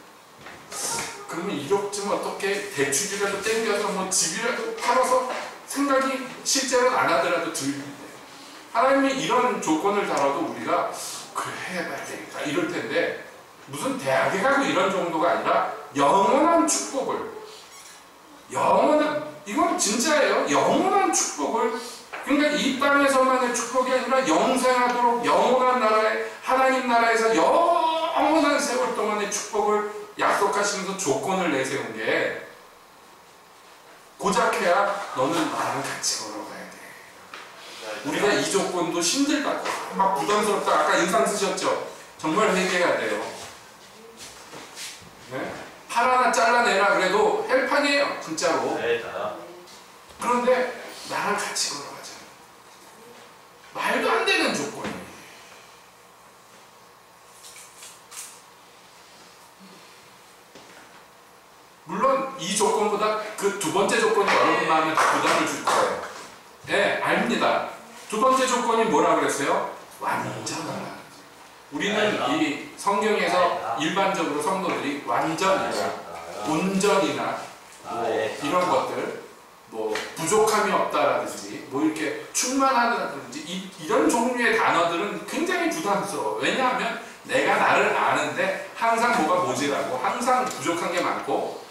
그러면 1억쯤 어떻게 대출이라도 땡겨서 뭐 집이라도 팔아서 생각이 실제로는 안 하더라도 들는데 하나님이 이런 조건을 달아도 우리가 그래 해봐야 되겠다 이럴 텐데 무슨 대학에 가고 이런 정도가 아니라 영원한 축복을 이건 진짜예요. 영원한 축복을 그러니까 이 땅에서만의 축복이 아니라 영생하도록 영원한 나라에 하나님 나라에서 영원한 세월 동안의 축복을 약속하시면서 조건을 내세운 게 고작해야 너는 나랑 같이 걸어가야 돼. 우리가 이 조건도 힘들다 막 부담스럽다 아까 인상 쓰셨죠? 정말 회개해야 돼요. 네? 팔 하나 잘라내라 그래도 헬판이에요 진짜로. 그런데 나랑 같이 걸어가자. 말도 안 되는 조건이에요. 물론 이 조건보다 그 두 번째 조건이 여러분 마음에 부담을 줄 거예요. 네, 압니다. 두 번째 조건이 뭐라 그랬어요? 완전하라. 우리는 이 성경에서 일반적으로 성도들이 완전이나 온전이나 뭐 이런 것들 뭐 부족함이 없다라든지 뭐 이렇게 충만하다든지 이런 종류의 단어들은 굉장히 부담스러워. 왜냐하면 내가 나를 아는데 항상 뭐가 모자라고 항상 부족한 게 많고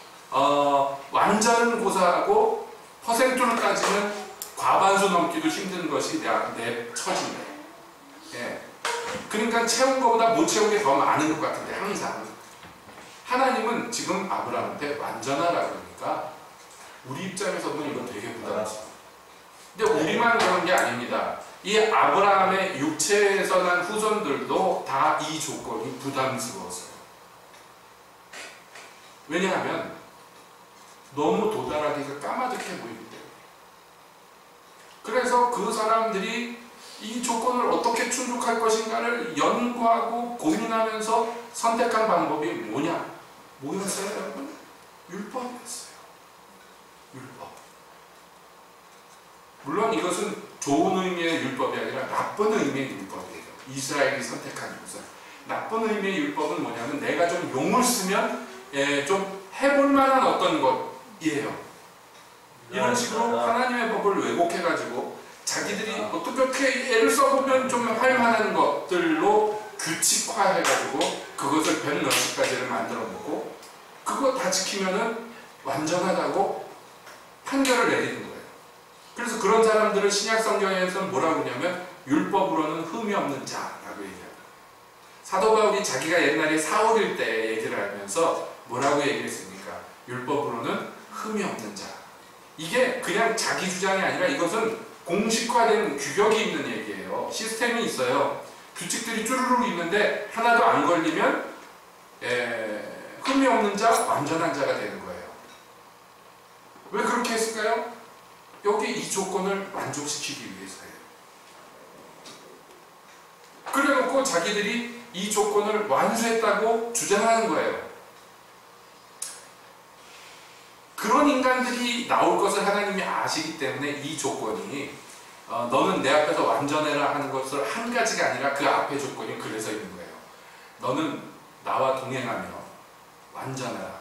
완전은 고사하고 퍼센트로 따지면 과반수 넘기도 힘든 것이 내 처지네. 예. 그러니까 채운 것보다 못 채운 게 더 많은 것 같은데 항상 하나님은 지금 아브라함한테 완전하라 그러니까 우리 입장에서 보면 이건 되게 부담스러워. 근데 우리만 그런 게 아닙니다. 이 아브라함의 육체에서 난 후손들도 다 이 조건이 부담스러웠어요. 왜냐하면 너무 도달하기가 까마득해 보이기 때문에. 그래서 그 사람들이 이 조건을 어떻게 충족할 것인가를 연구하고 고민하면서 선택한 방법이 뭐였어요 여러분? 율법이었어요. 율법. 물론 이것은 좋은 의미의 율법이 아니라 나쁜 의미의 율법이에요. 이스라엘이 선택한 율법. 나쁜 의미의 율법은 뭐냐면 내가 좀 용을 쓰면 좀 해볼 만한 어떤 것이에요. 이런 식으로 하나님의 법을 왜곡해가지고 자기들이 어떻게 애를 써보면 좀 할 만한 것들로 규칙화해가지고 그것을 100몇 가지를 만들어 놓고 그거 다 지키면은 완전하다고 판결을 내리는 거예요. 그래서 그런 사람들을 신약 성경에서는 뭐라고 하냐면 율법으로는 흠이 없는 자라고 얘기합니다. 사도 바울이 자기가 옛날에 사울일 때 얘기를 하면서 뭐라고 얘기했습니까? 율법으로는 흠이 없는 자. 이게 그냥 자기 주장이 아니라 이것은 공식화된 규격이 있는 얘기예요. 시스템이 있어요. 규칙들이 쭈루룩 있는데 하나도 안 걸리면 흠이 없는 자, 완전한 자가 되는 거예요. 왜 그렇게 했을까요? 여기 이 조건을 만족시키기 위해서예요. 그래놓고 자기들이 이 조건을 완수했다고 주장하는 거예요. 그런 인간들이 나올 것을 하나님이 아시기 때문에 이 조건이 너는 내 앞에서 완전해라 하는 것을 한 가지가 아니라 그 앞에 조건이 그래서 있는 거예요. 너는 나와 동행하며 완전하라.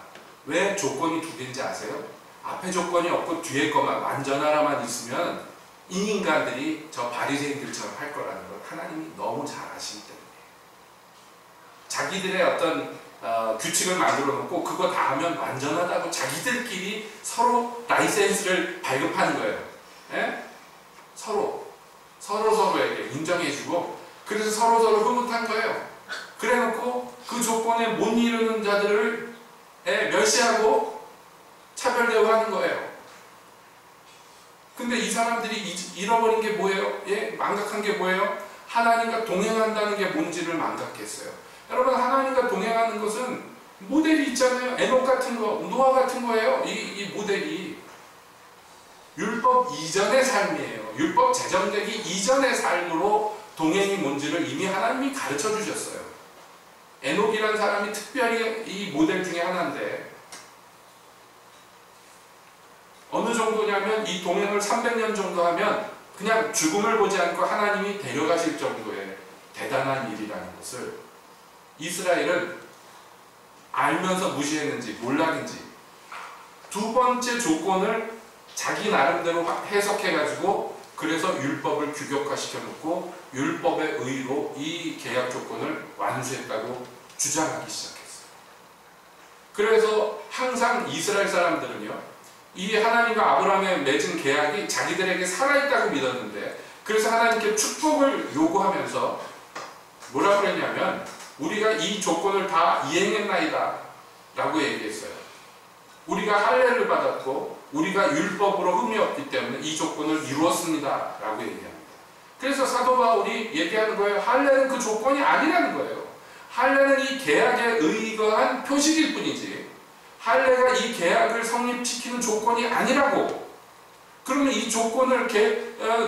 왜 조건이 두 개인지 아세요? 앞에 조건이 없고 뒤에 것만 완전하라만 있으면 이 인간들이 저 바리새인들처럼 할 거라는 걸 하나님이 너무 잘 아시기 때문에 자기들의 어떤 규칙을 만들어 놓고 그거 다 하면 완전하다고 자기들끼리 서로 라이센스를 발급하는 거예요. 예? 서로에게 인정해주고 그래서 서로 흐뭇한 거예요. 그래 놓고 그 조건에 못 이루는 자들을 멸시하고 차별대우하는 거예요. 근데 이 사람들이 잃어버린 게 뭐예요? 망각한 게 뭐예요? 하나님과 동행한다는 게 뭔지를 망각했어요. 여러분, 하나님과 동행하는 것은 모델이 있잖아요. 에녹 같은 거, 노아 같은 거예요. 이 모델이 율법 이전의 삶이에요. 율법 제정되기 이전의 삶으로 동행이 뭔지를 이미 하나님이 가르쳐 주셨어요. 에녹이라는 사람이 특별히 이 모델 중에 하나인데 어느 정도냐면 이 동행을 300년 정도 하면 그냥 죽음을 보지 않고 하나님이 데려가실 정도의 대단한 일이라는 것을 이스라엘은 알면서 무시했는지 몰랐는지 두 번째 조건을 자기 나름대로 해석해가지고 그래서 율법을 규격화시켜 놓고 율법의 의로 이 계약 조건을 완수했다고 주장하기 시작했어요. 그래서 항상 이스라엘 사람들은요 이 하나님과 아브라함의 맺은 계약이 자기들에게 살아있다고 믿었는데 그래서 하나님께 축복을 요구하면서 뭐라고 그랬냐면 우리가 이 조건을 다 이행했나이다 라고 얘기했어요. 우리가 할례를 받았고 우리가 율법으로 흠이 없기 때문에 이 조건을 이루었습니다 라고 얘기합니다. 그래서 사도 바울이 얘기하는 거예요. 할례는 그 조건이 아니라는 거예요. 할례는 이 계약에 의거한 표식일 뿐이지 할례가 이 계약을 성립시키는 조건이 아니라고. 그러면 이 조건을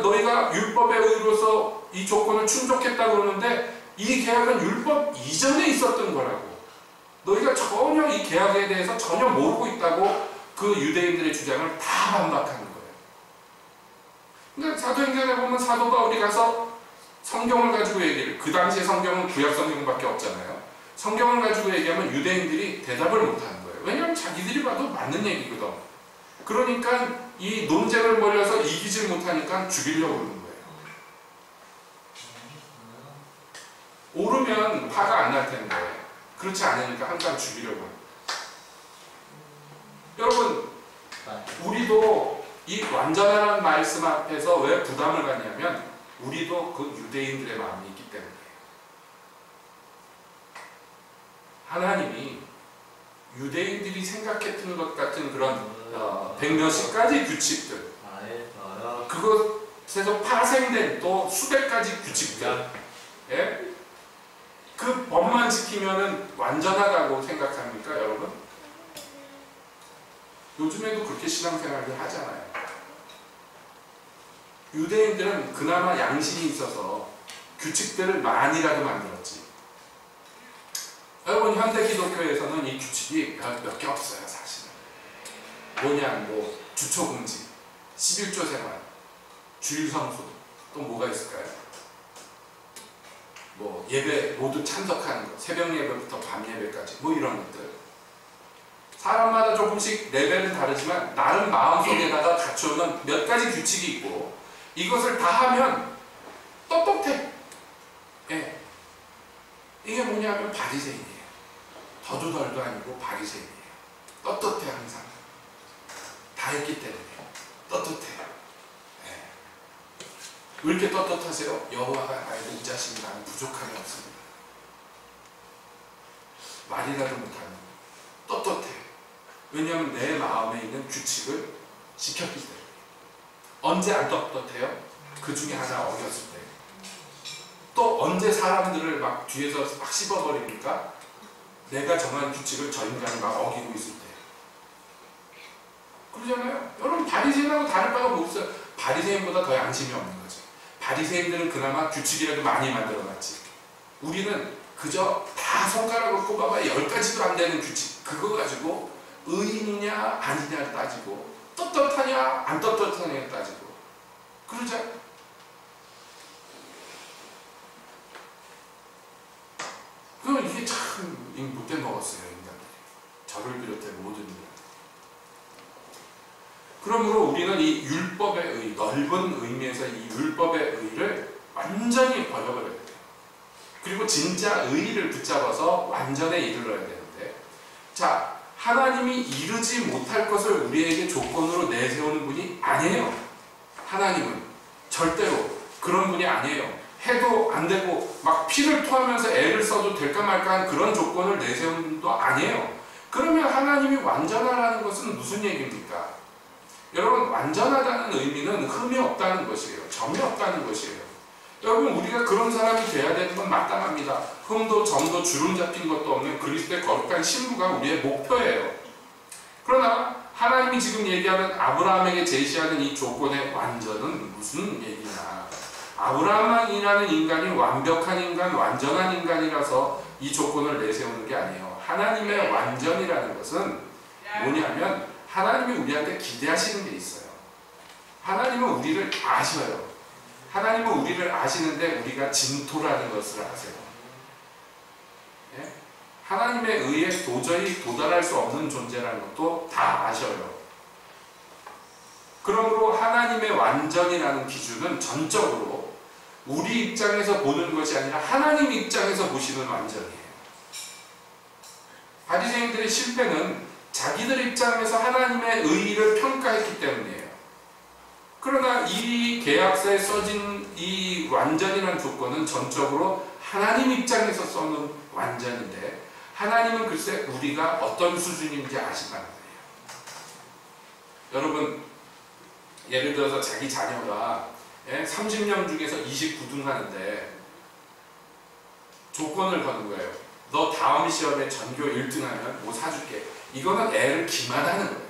너희가 율법에 의로서 이 조건을 충족했다고 그러는데 이 계약은 율법 이전에 있었던 거라고. 너희가 전혀 이 계약에 대해서 전혀 모르고 있다고 그 유대인들의 주장을 다 반박하는 거예요. 그러니까 사도행전에 보면 사도 바울이 가서 성경을 가지고 얘기를, 그 당시에 성경은 구약 성경밖에 없잖아요. 성경을 가지고 얘기하면 유대인들이 대답을 못하는 거예요. 왜냐하면 자기들이 봐도 맞는 얘기거든. 그러니까 이 논쟁을 벌여서 이기질 못하니까 죽이려고 그러는 거예요. 오르면 화가 안 날 텐데 그렇지 않으니까 항상 죽이려고 해요. 우리도 이 완전한 말씀 앞에서 왜 부담을 갖냐면 우리도 그 유대인들의 마음이 있기 때문이에요. 하나님이 유대인들이 생각했던 것 같은 그런 백몇십 가지 규칙들, 그것에서 파생된 또 수백 가지 규칙들, 예? 그 법만 지키면은 완전하다고 생각합니까, 여러분? 요즘에도 그렇게 신앙생활을 하잖아요. 유대인들은 그나마 양심이 있어서 규칙들을 많이라도 만들었지. 여러분, 현대 기독교에서는 이 규칙이 몇 개 없어요, 사실은. 뭐냐, 뭐 주초금지, 11조 생활, 주일성수, 또 뭐가 있을까요? 뭐 예배 모두 참석하는 것, 새벽 예배부터 밤 예배까지, 뭐 이런 것들. 사람마다 조금씩 레벨은 다르지만 나름 마음속에다가 갖춰놓은 몇 가지 규칙이 있고, 이것을 다 하면 떳떳해. 예. 이게 뭐냐면 바리새인이에요. 더도 덜도 아니고 바리새인이에요. 떳떳해. 항상 다 했기 때문에 떳떳해요. 예. 왜 이렇게 떳떳하세요? 여호와가 나의 목자시니 나는 부족함이 없습니다. 말이라도 못하는 떳떳해. 왜냐하면 내 마음에 있는 규칙을 지켰기 때문에. 언제 안 떳떳해요? 그 중에 하나 어겼을 때. 또 언제 사람들을 막 뒤에서 막 씹어버립니까? 내가 정한 규칙을 저 인간이 막 어기고 있을 때. 그러잖아요. 여러분, 바리새인하고 다를 바가 뭐 없어요. 바리새인보다 더 양심이 없는 거죠. 바리새인들은 그나마 규칙이라도 많이 만들어놨지. 우리는 그저 다 손가락을 꼽아봐야 10가지도 안 되는 규칙, 그거 가지고 의인이냐 아니냐를 따지고, 떳떳하냐 안 떳떳하냐를 따지고 그러자. 그럼 이게 참 못돼 먹었어요, 인간들이. 저를 비롯해 모든 인간. 그러므로 우리는 이 율법의 의, 넓은 의미에서 이 율법의 의를 완전히 버려버려야 돼요. 그리고 진짜 의의를 붙잡아서 완전에 이르러야 되는데, 자, 하나님이 이루지 못할 것을 우리에게 조건으로 내세우는 분이 아니에요. 하나님은 절대로 그런 분이 아니에요. 해도 안 되고 막 피를 토하면서 애를 써도 될까 말까 한 그런 조건을 내세우는 분도 아니에요. 그러면 하나님이 완전하다는 것은 무슨 얘기입니까? 여러분, 완전하다는 의미는 흠이 없다는 것이에요. 점이 없다는 것이에요. 여러분, 우리가 그런 사람이 돼야 되는 건 마땅합니다. 흠도 점도 주름 잡힌 것도 없는 그리스도의 거룩한 신부가 우리의 목표예요. 그러나 하나님이 지금 얘기하는 아브라함에게 제시하는 이 조건의 완전은 무슨 얘기냐? 아브라함이라는 인간이 완벽한 인간, 완전한 인간이라서 이 조건을 내세우는 게 아니에요. 하나님의 완전이라는 것은 뭐냐면 하나님이 우리한테 기대하시는 게 있어요. 하나님은 우리를 아셔요. 하나님은 우리를 아시는데 우리가 진토라는 것을 아세요. 예? 하나님에 의해 도저히 도달할 수 없는 존재라는 것도 다 아셔요. 그러므로 하나님의 완전이라는 기준은 전적으로 우리 입장에서 보는 것이 아니라 하나님 입장에서 보시는 완전이에요. 바리새인들의 실패는 자기들 입장에서 하나님의 의의를 평가했기 때문이에요. 그러나 이 계약서에 써진 이 완전이라는 조건은 전적으로 하나님 입장에서 써놓은 완전인데, 하나님은 글쎄 우리가 어떤 수준인지 아신다는 거예요. 여러분, 예를 들어서 자기 자녀가 30명 중에서 29등 하는데 조건을 거는 거예요. 너 다음 시험에 전교 1등 하면 뭐 사줄게. 이거는 애를 기만하는 거예요.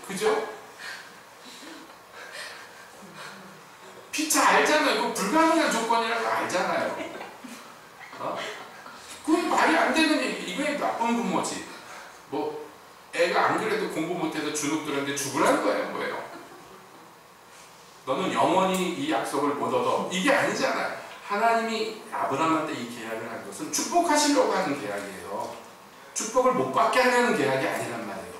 그죠? 피차 알잖아요. 그거 불가능한 조건이라고 알잖아요. 그건 말이 안 되는 얘기. 이게 나쁜 부모지. 뭐 애가 안 그래도 공부 못해서 주눅 들었는데 죽으라는 거예요, 뭐예요? 너는 영원히 이 약속을 못 얻어. 이게 아니잖아요. 하나님이 아브라함한테 이 계약을 한 것은 축복하시려고 하는 계약이에요. 축복을 못 받게 하려는 계약이 아니란 말이에요.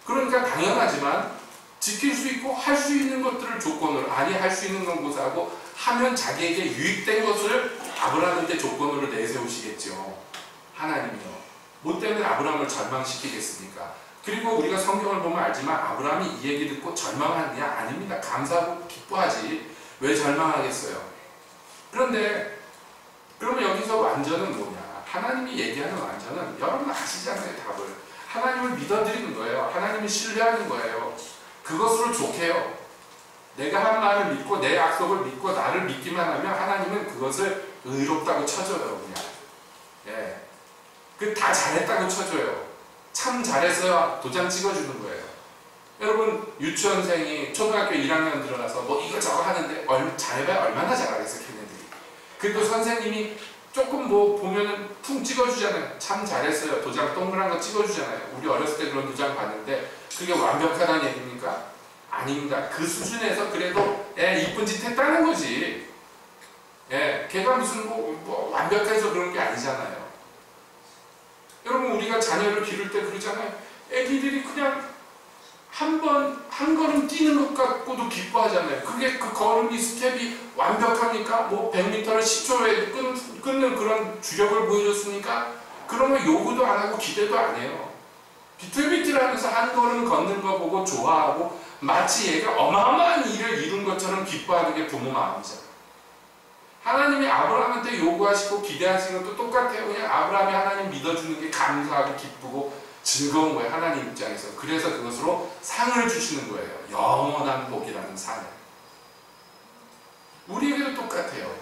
그러니까 당연하지만 지킬 수 있고 할 수 있는 것들을 조건으로, 아니 할 수 있는 건 고사하고 하면 자기에게 유익된 것을 아브라함한테 조건으로 내세우시겠죠. 하나님이요. 뭐 때문에 아브라함을 절망시키겠습니까? 그리고 우리가 성경을 보면 알지만 아브라함이 이 얘기 듣고 절망하느냐? 아닙니다. 감사하고 기뻐하지. 왜 절망하겠어요? 그런데 그러면 여기서 완전은 뭐냐? 하나님이 얘기하는 완전은 여러분 아시잖아요. 답을. 하나님을 믿어드리는 거예요. 하나님을 신뢰하는 거예요. 그것으로 좋게요. 내가 한 말을 믿고 내 약속을 믿고 나를 믿기만 하면 하나님은 그것을 의롭다고 쳐줘요. 그냥. 예. 그 다 잘했다고 쳐줘요. 참 잘했어요. 도장 찍어주는 거예요. 여러분 유치원생이 초등학교 1학년 들어가서 뭐 이거저거 하는데 잘해봐야 얼마나 잘하겠어 걔네들이. 그리고 선생님이 조금 뭐 보면은 퉁 찍어주잖아요. 참 잘했어요. 도장 동그란 거 찍어주잖아요. 우리 어렸을 때 그런 도장 봤는데 그게 완벽하다는 얘기입니까? 아닙니다. 그 수준에서 그래도 이쁜 짓 했다는 거지. 걔가 무슨 뭐 완벽해서 그런 게 아니잖아요. 여러분 우리가 자녀를 기를 때 그러잖아요. 애기들이 그냥 한 걸음 뛰는 것 갖고도 기뻐하잖아요. 그게 그 걸음이 스텝이 완벽합니까? 뭐 100m를 10초에 끊는 그런 주력을 보여줬으니까 그런 거 요구도 안 하고 기대도 안 해요. 비틀비틀하면서 한 걸음 걷는 거 보고 좋아하고 마치 얘가 어마어마한 일을 이룬 것처럼 기뻐하는 게 부모 마음이잖아요. 하나님이 아브라함한테 요구하시고 기대하시는 것도 똑같아요. 그냥 아브라함이 하나님 믿어주는 게 감사하고 기쁘고 즐거운 거예요. 하나님 입장에서. 그래서 그것으로 상을 주시는 거예요. 영원한 복이라는 상을. 우리에게도 똑같아요.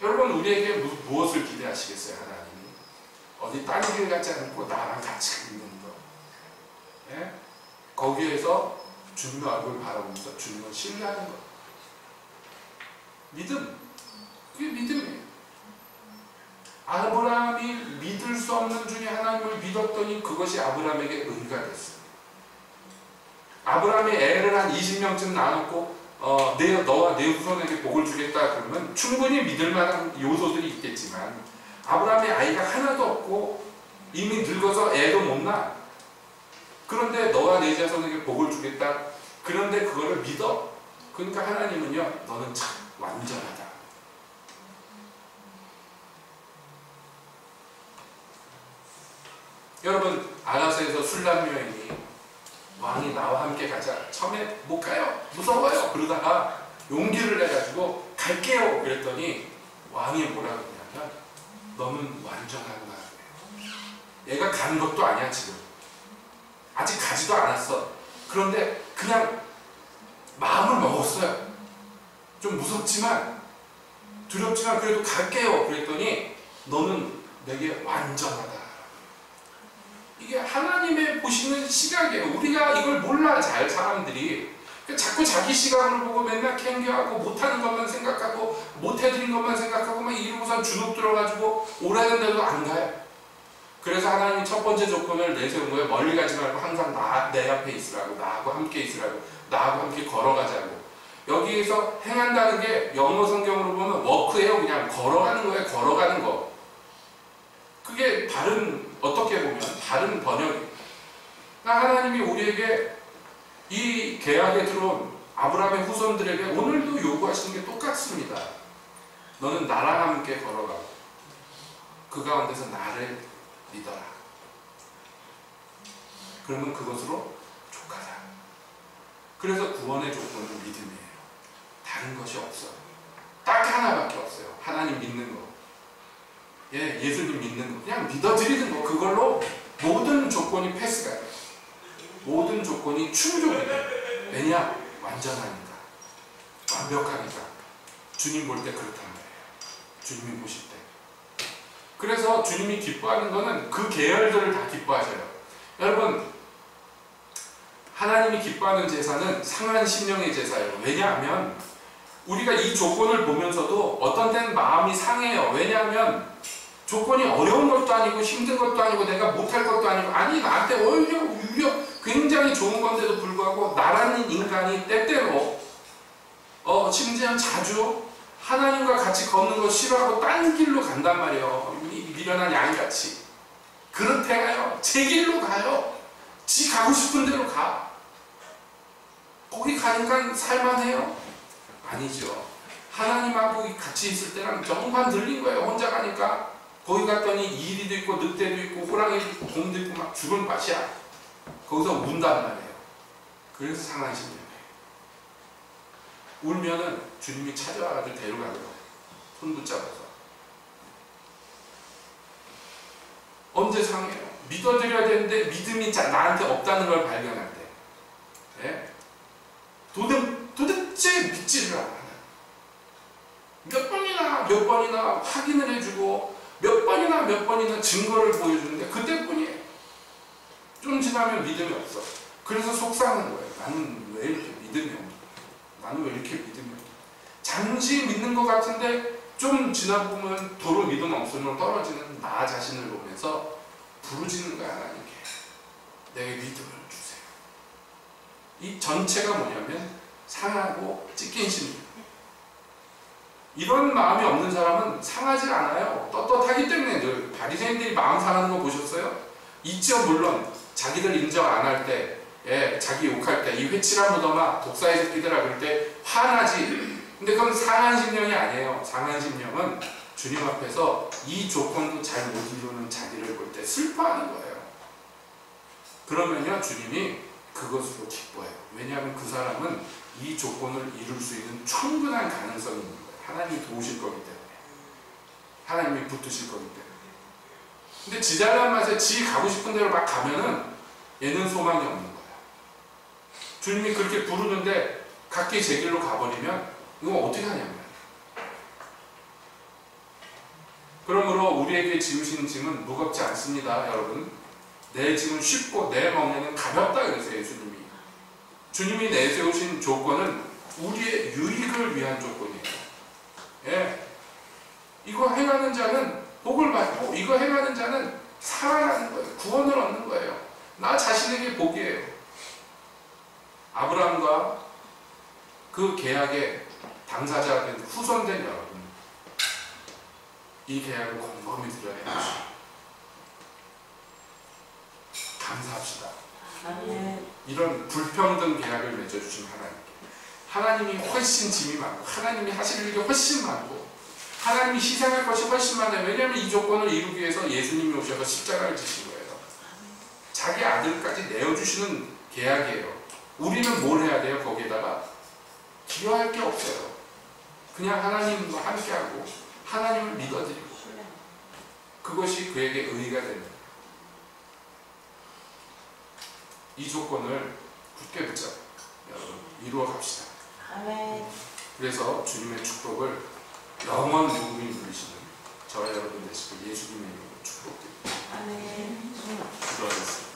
여러분 우리에게 무엇을 기대하시겠어요? 하나님이 어디 딴 길 같지 않고 나랑 같이 있는 거. 예? 거기에서 주님의 얼굴 바라보면서 주님을 신뢰하는 거. 믿음. 그게 믿음이에요. 아브라함이 믿을 수 없는 중에 하나님을 믿었더니 그것이 아브라함에게 의가 됐어요. 아브라함이 애를 한 20명쯤 낳았고 너와 내 후손에게 복을 주겠다 그러면 충분히 믿을 만한 요소들이 있겠지만 아브라함의 아이가 하나도 없고 이미 늙어서 애도 못 낳아. 그런데 너와 내 자손에게 복을 주겠다. 그런데 그거를 믿어. 그러니까 하나님은요, 너는 참 완전하다. 여러분 아하스에서 술람 여인이 왕이 나와 함께 가자. 처음에 못 가요. 무서워요. 그러다가 용기를 내가지고 갈게요. 그랬더니 왕이 뭐라고 했냐면 너는 완전하구나. 얘가 간 것도 아니야 지금. 아직 가지도 않았어. 그런데 그냥 마음을 먹었어요. 좀 무섭지만 두렵지만 그래도 갈게요. 그랬더니 너는 내게 완전하다. 이게 하나님의 보시는 시각이에요. 우리가 이걸 몰라 잘 사람들이. 자꾸 자기 시각을 보고 맨날 캥겨하고 못하는 것만 생각하고 못해드린 것만 생각하고 막 이러고선 주눅 들어가지고 오라는 데도 안 가요. 그래서 하나님이 첫 번째 조건을 내세운 거예요. 멀리 가지 말고 항상 내 앞에 있으라고. 나하고 함께 있으라고. 나하고 함께 걸어가자고. 여기에서 행한다는 게 영어 성경으로 보면 워크예요. 그냥 걸어가는 거예요. 걸어가는 거. 그게 어떻게 보면 다른 번역이에요. 하나님이 우리에게 이 계약에 들어온 아브라함의 후손들에게 오늘도 요구하시는 게 똑같습니다. 너는 나랑 함께 걸어가고 그 가운데서 나를 믿어라. 그러면 그것으로 족하다. 그래서 구원의 조건은 믿음이에요. 다른 것이 없어요. 딱 하나밖에 없어요. 하나님 믿는 거. 예수님 믿는 거. 그냥 믿어드리는 거. 그걸로 모든 조건이 패스가 돼요. 모든 조건이 충족이 돼요. 왜냐? 완전하니까. 완벽하니까. 주님 볼 때 그렇단 말이에요. 주님이 보실 때. 그래서 주님이 기뻐하는 거는 그 계열들을 다 기뻐하셔요. 여러분, 하나님이 기뻐하는 제사는 상한 심령의 제사예요. 왜냐하면 우리가 이 조건을 보면서도 어떤 때는 마음이 상해요. 왜냐하면 조건이 어려운 것도 아니고 힘든 것도 아니고 내가 못할 것도 아니고 아니 나한테 오히려 굉장히 좋은 건데도 불구하고 나라는 인간이 때때로 심지어 자주 하나님과 같이 걷는 거 싫어하고 딴 길로 간단 말이에요. 미련한 양이같이. 그렇대가요. 제 길로 가요. 지 가고 싶은 대로 가. 거기 가니까 살만해요? 아니죠. 하나님하고 같이 있을 때랑 정반 들린 거예요. 혼자 가니까. 거기 갔더니 이리도 있고 늑대도 있고 호랑이도 곰도 있고 막 죽을 맛이야. 거기서 운단 말이에요. 그래서 상한 심령이에요. 울면은 주님이 찾아와가지고 데려가요. 손 붙잡아서. 언제 상해요? 믿어드려야 되는데 믿음이 나한테 없다는 걸 발견할 때. 예? 도대체 믿지를 않아요. 몇 번이나 확인을 해주고 몇 번이나 증거를 보여주는데 그때뿐이에요. 좀 지나면 믿음이 없어. 그래서 속상한 거예요. 나는 왜 이렇게 믿음이 없나? 나는 왜 이렇게 믿음이 없나? 잠시 믿는 것 같은데 좀 지나보면 도로 믿음 없으면 떨어지는 나 자신을 보면서 부르짖는 거야. 하나님께 내게 믿음을 주세요. 이 전체가 뭐냐면 상하고 찢긴 심령. 이런 마음이 없는 사람은 상하지 않아요. 떳떳하기 때문에. 늘 바리새인들이 마음 상하는 거 보셨어요? 있죠. 물론 자기들 인정 안 할 때, 예, 자기 욕할 때, 이 회칠한 무덤아 독사의 새끼들아 그럴 때 화나지. 근데 그건 상한 심령이 아니에요. 상한 심령은 주님 앞에서 이 조건도 잘 못 이루는 자기를 볼 때 슬퍼하는 거예요. 그러면요 주님이 그것으로 기뻐해요. 왜냐하면 그 사람은 이 조건을 이룰 수 있는 충분한 가능성이 있는 거예요. 하나님이 도우실 거기 때문에. 하나님이 붙으실 거기 때문에. 근데 지 잘난 맛에 지 가고 싶은 대로 막 가면은 얘는 소망이 없는 거예요. 주님이 그렇게 부르는데 각기 제 길로 가버리면 이거 어떻게 하냐면, 그러므로 우리에게 지으신 짐은 무겁지 않습니다. 여러분 내 짐은 쉽고 내 멍에는 가볍다 그랬어요. 예수님이. 주님이 내세우신 조건은 우리의 유익을 위한 조건이에요. 예. 이거 행하는 자는 복을 받고 이거 행하는 자는 살아나는 거예요. 구원을 얻는 거예요. 나 자신에게 복이에요. 아브라함과 그 계약의 당사자가 된 후손된 여러분, 이 계약을 곰곰이 들여야 합니다. 감사합시다. 아멘. 이런 불평등 계약을 맺어주신 하나님께. 하나님이 훨씬 짐이 많고 하나님이 하실 일이 훨씬 많고 하나님이 희생할 것이 훨씬 많아요. 왜냐하면 이 조건을 이루기 위해서 예수님이 오셔서 십자가를 지신 거예요. 자기 아들까지 내어주시는 계약이에요. 우리는 뭘 해야 돼요? 거기에다가 기여할 게 없어요. 그냥 하나님과 함께하고 하나님을 믿어드리고 그것이 그에게 의의가 됩니다. 이 조건을 굳게 붙잡고 여러분 이루어 갑시다. 아멘. 그래서 주님의 축복을 영원 무궁히 누리시는 저와 여러분 되시길 예수님의 이름으로 축복드립니다. 아멘. 기도하겠습니다.